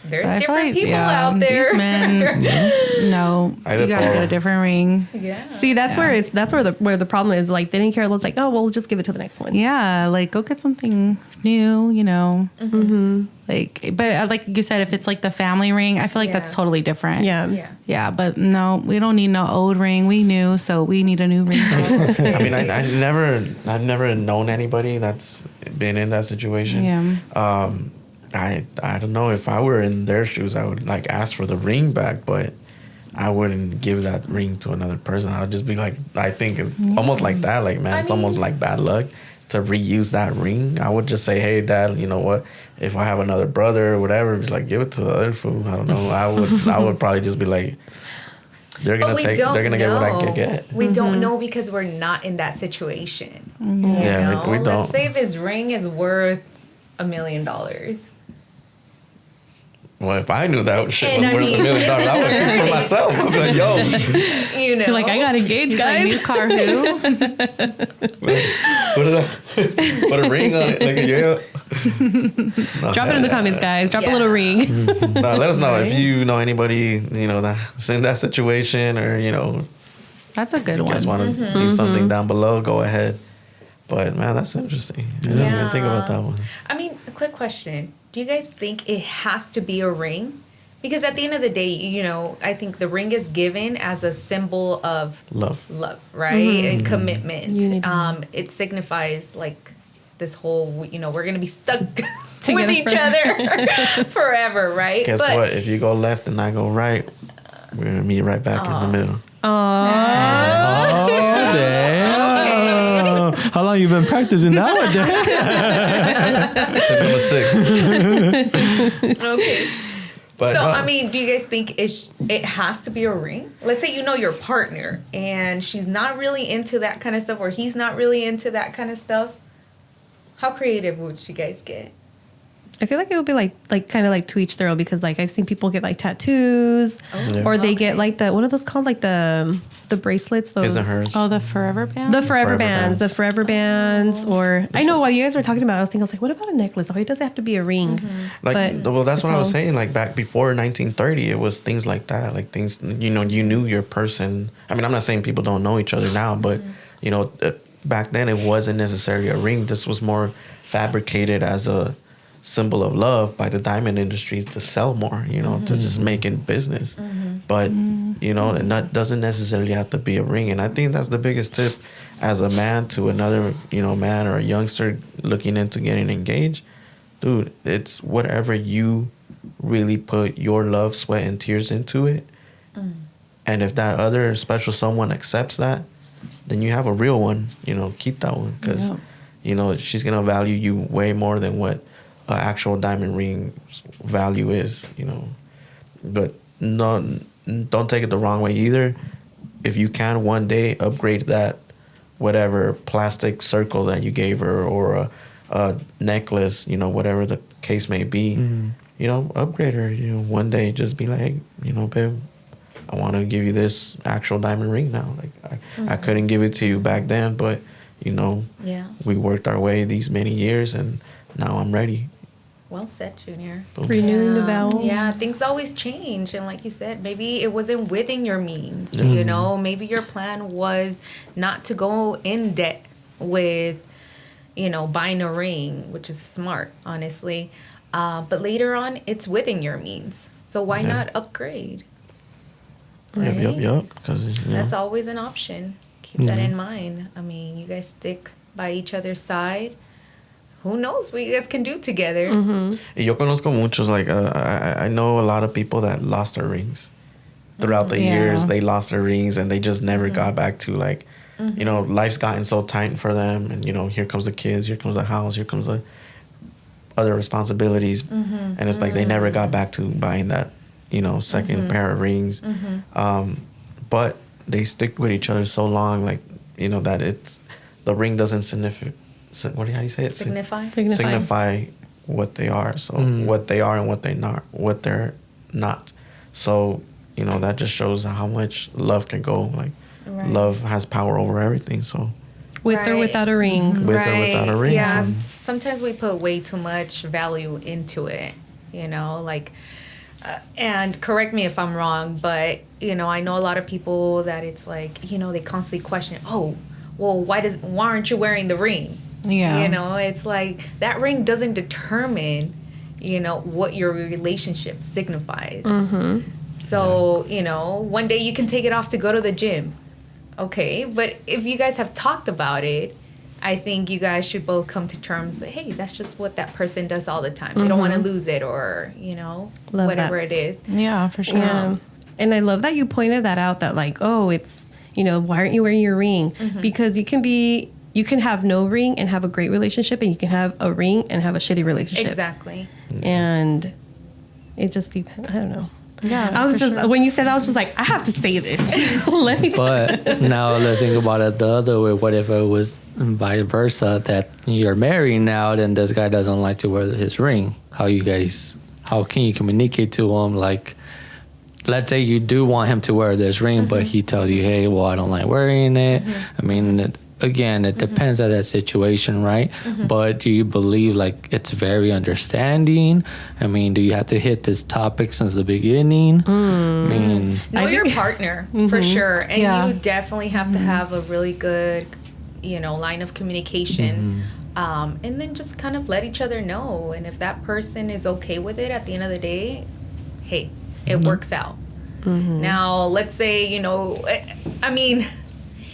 S4: there's different people out there.
S5: These men, no, you gotta get a different ring.
S3: Yeah. See, that's where the problem is. Like, they didn't care. It's like, oh, well, just give it to the next one.
S5: Yeah, like go get something new. You know, like, but like you said, if it's like the family ring, I feel like that's totally different. Yeah. But no, we don't need no old ring. We knew, so we need a new ring.
S2: I mean, I've never known anybody that's been in that situation.
S5: Yeah.
S2: I don't know, if I were in their shoes, I would like ask for the ring back, but I wouldn't give that ring to another person. I would just be like, I think it's almost like that. Like, man, it's almost like bad luck to reuse that ring. I would just say, hey, Dad, you know what? If I have another brother or whatever, just like give it to the other fool. I don't know. I would probably just be like, they're gonna get what I can get.
S4: We don't know because we're not in that situation.
S2: Yeah, we don't.
S4: Let's say this ring is worth $1 million.
S2: Well, if I knew that shit was worth $1 million, I would keep it for myself. I'd be like, yo.
S4: You know.
S3: Like, I got engaged, guys.
S5: Like, new car who?
S2: Put a ring on it. Like,
S3: Drop it in the comments, guys. Drop a little ring.
S2: Let us know if you know anybody, you know, that's in that situation, or, you know.
S5: That's a good
S2: you
S5: one.
S2: guys want to do something down below, go ahead. But, man, that's interesting. I didn't think about that one.
S4: I mean, a quick question. Do you guys think it has to be a ring? Because at the end of the day, you know, I think the ring is given as a symbol of
S2: love,
S4: right? And commitment. It signifies like this whole, you know, we're going to be stuck with each other forever, right?
S2: Guess what? If you go left and I go right, we're going to meet right back in the middle.
S1: Oh, damn. How long you been practicing that one, Dan?
S2: Tip number 6.
S4: Okay.
S2: But
S4: so, I mean, do you guys think it has to be a ring? Let's say you know your partner and she's not really into that kind of stuff, or he's not really into that kind of stuff. How creative would you guys get?
S3: I feel like it would be like kind of like to each their own, because like I've seen people get like tattoos, or they get like what are those called? Like the bracelets. Those.
S2: His and hers.
S5: Oh, the forever bands.
S3: The forever bands. The forever bands. Or I know while you guys were talking about it, I was thinking, I was like, what about a necklace? Oh, it doesn't have to be a ring.
S2: Like, well, that's what I was saying. Like back before 1930, it was things like that. Like things, you know, you knew your person. I mean, I'm not saying people don't know each other now, but you know, back then it wasn't necessarily a ring. This was more fabricated as a symbol of love by the diamond industry to sell more, you know, to just make it business. But, you know, it doesn't necessarily have to be a ring. And I think that's the biggest tip as a man to another, you know, man or a youngster looking into getting engaged. Dude, it's whatever you really put your love, sweat, and tears into it. And if that other special someone accepts that, then you have a real one, you know, keep that one. Because, you know, she's going to value you way more than what an actual diamond ring value is, you know. But no, don't take it the wrong way either. If you can one day upgrade that whatever plastic circle that you gave her, or a necklace, you know, whatever the case may be, you know, upgrade her. You know, one day just be like, you know, babe, I want to give you this actual diamond ring now. Like I couldn't give it to you back then, but you know, we worked our way these many years, and now I'm ready.
S4: Well said, Junior.
S3: Renewing the vows.
S4: Yeah, things always change. And like you said, maybe it wasn't within your means, you know. Maybe your plan was not to go in debt with, you know, buying a ring, which is smart, honestly. But later on, it's within your means. So why not upgrade? Right?
S2: Yep. Because
S4: that's always an option. Keep that in mind. I mean, you guys stick by each other's side. Who knows what you guys can do together?
S2: Yo conozco muchos, like, I know a lot of people that lost their rings. Throughout the years, they lost their rings, and they just never got back to, like, you know, life's gotten so tight for them. And, you know, here comes the kids, here comes the house, here comes the other responsibilities. And it's like they never got back to buying that, you know, second pair of rings. But they stick with each other so long, like, you know, that the ring doesn't signify. How do you say it? Signify what they are. So what they are and what they're not. So, you know, that just shows how much love can go. Like, love has power over everything. So,
S3: with or without a ring.
S2: With or without a ring.
S4: Yeah,
S2: So.
S4: sometimes we put way too much value into it. You know, like and correct me if I'm wrong, but you know, I know a lot of people that it's like, you know, they constantly question, oh, well, why aren't you wearing the ring?
S5: Yeah.
S4: You know, it's like that ring doesn't determine, you know, what your relationship signifies. So, you know, one day you can take it off to go to the gym. Okay, but if you guys have talked about it, I think you guys should both come to terms that, hey, that's just what that person does all the time. They don't want to lose it, or, you know,
S3: Love
S4: whatever
S3: that.
S4: it is.
S5: Yeah, for sure.
S3: Yeah. And I love that you pointed that out, that like, oh, it's, you know, why aren't you wearing your ring? Because you can have no ring and have a great relationship, and you can have a ring and have a shitty relationship.
S4: Exactly.
S3: And it just depends. I don't know.
S5: Yeah,
S3: I was
S5: for
S3: just,
S5: sure.
S3: when you said that, I was just like, I have to say this. Let me
S1: But now let's think about it the other way. What if it was vice versa, that you're married now, then this guy doesn't like to wear his ring? How can you communicate to him? Like, let's say you do want him to wear this ring, but he tells you, hey, well, I don't like wearing it. I mean, it depends on that situation, right? But do you believe like it's very understanding? I mean, do you have to hit this topic since the beginning? I mean,
S4: Know your partner for sure, and
S5: Yeah.
S4: you definitely have to have a really good, you know, line of communication, and then just kind of let each other know. And if that person is okay with it, at the end of the day, hey, it works out. Now, let's say, you know, I mean,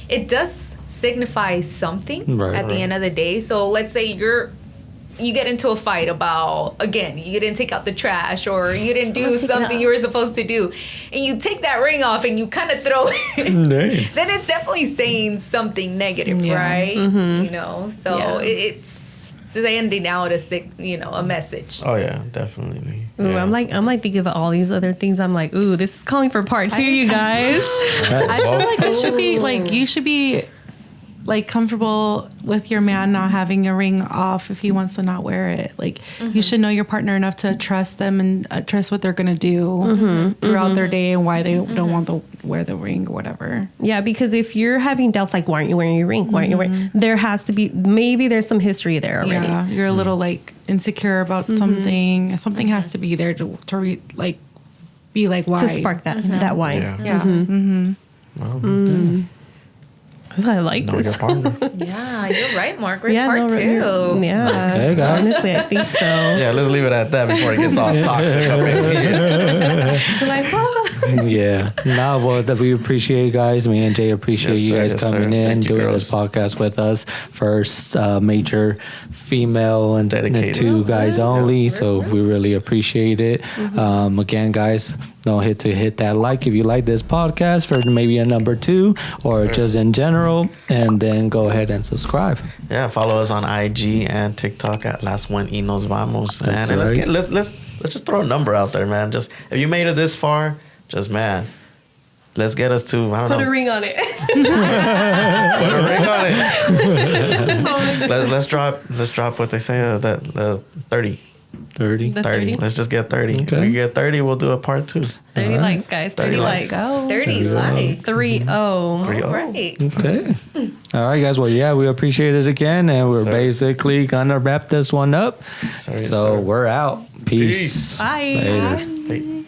S4: it does signify something
S1: Right,
S4: at the end of the day. So let's say you get into a fight about, again, you didn't take out the trash, or you didn't do something you were supposed to do, and you take that ring off and you kind of throw it, then it's definitely saying something negative, right? You know, so it's sending out a message.
S2: Oh yeah, definitely.
S3: Ooh,
S2: Yeah.
S3: I'm like thinking of all these other things. I'm like, ooh, this is calling for part 2, you guys.
S5: I feel like it should be like, you should be like comfortable with your man not having a ring off if he wants to not wear it. Like you should know your partner enough to trust them and trust what they're gonna do throughout their day, and why they don't want to wear the ring or whatever.
S3: Yeah, because if you're having doubts like, why aren't you wearing your ring? Why aren't you wearing? There has to be, maybe there's some history there already.
S5: Yeah, you're a little like insecure about something. Something has to be there to be like why
S3: To spark that why.
S2: Yeah.
S5: Yeah.
S2: Well,
S3: I like
S2: know your
S3: this.
S2: partner.
S4: Yeah, you're right, Margaret.
S3: Yeah,
S4: part
S3: no,
S4: 2.
S3: Yeah.
S1: Okay, guys.
S3: Honestly, I think so.
S2: Yeah, let's leave it at that before it gets all toxic up in here.
S3: Like, oh.
S1: yeah. No, well, we appreciate you guys. Me and Jay appreciate
S2: Yes,
S1: you
S2: sir.
S1: guys
S2: Yes,
S1: coming
S2: sir.
S1: in,
S2: Thank you,
S1: doing
S2: girls.
S1: this podcast with us. First major female and
S2: Dedicated.
S1: 2 guys only. So we really appreciate it. Again, guys, don't hit that like if you like this podcast for maybe a number 2 or just in general, and then go ahead and subscribe.
S2: Yeah, follow us on IG and TikTok at Last One Y Nos Vamos.
S1: That's
S2: And
S1: right.
S2: let's just throw a number out there, man. Just if you made it this far, just man, let's get us to, I don't
S3: Put
S2: know.
S3: a ring on it.
S2: Put a ring on it. let's drop what they say, the 30.
S1: 30.
S3: The
S2: 30.
S3: 30.
S2: Let's just get 30.
S1: Okay.
S2: If we get 30, we'll do a part 2.
S3: 30 likes, guys. 30 likes.
S5: Go.
S4: 30 likes.
S3: 3-0.
S4: All
S2: 3-0.
S4: right.
S1: Okay. All right, guys. Well, yeah, we appreciate it again, and we're
S2: Sir.
S1: basically gonna wrap this one up.
S2: Sorry,
S1: so
S2: sir.
S1: we're out. Peace.
S2: Peace.
S3: Bye.
S1: Later.
S2: Hey.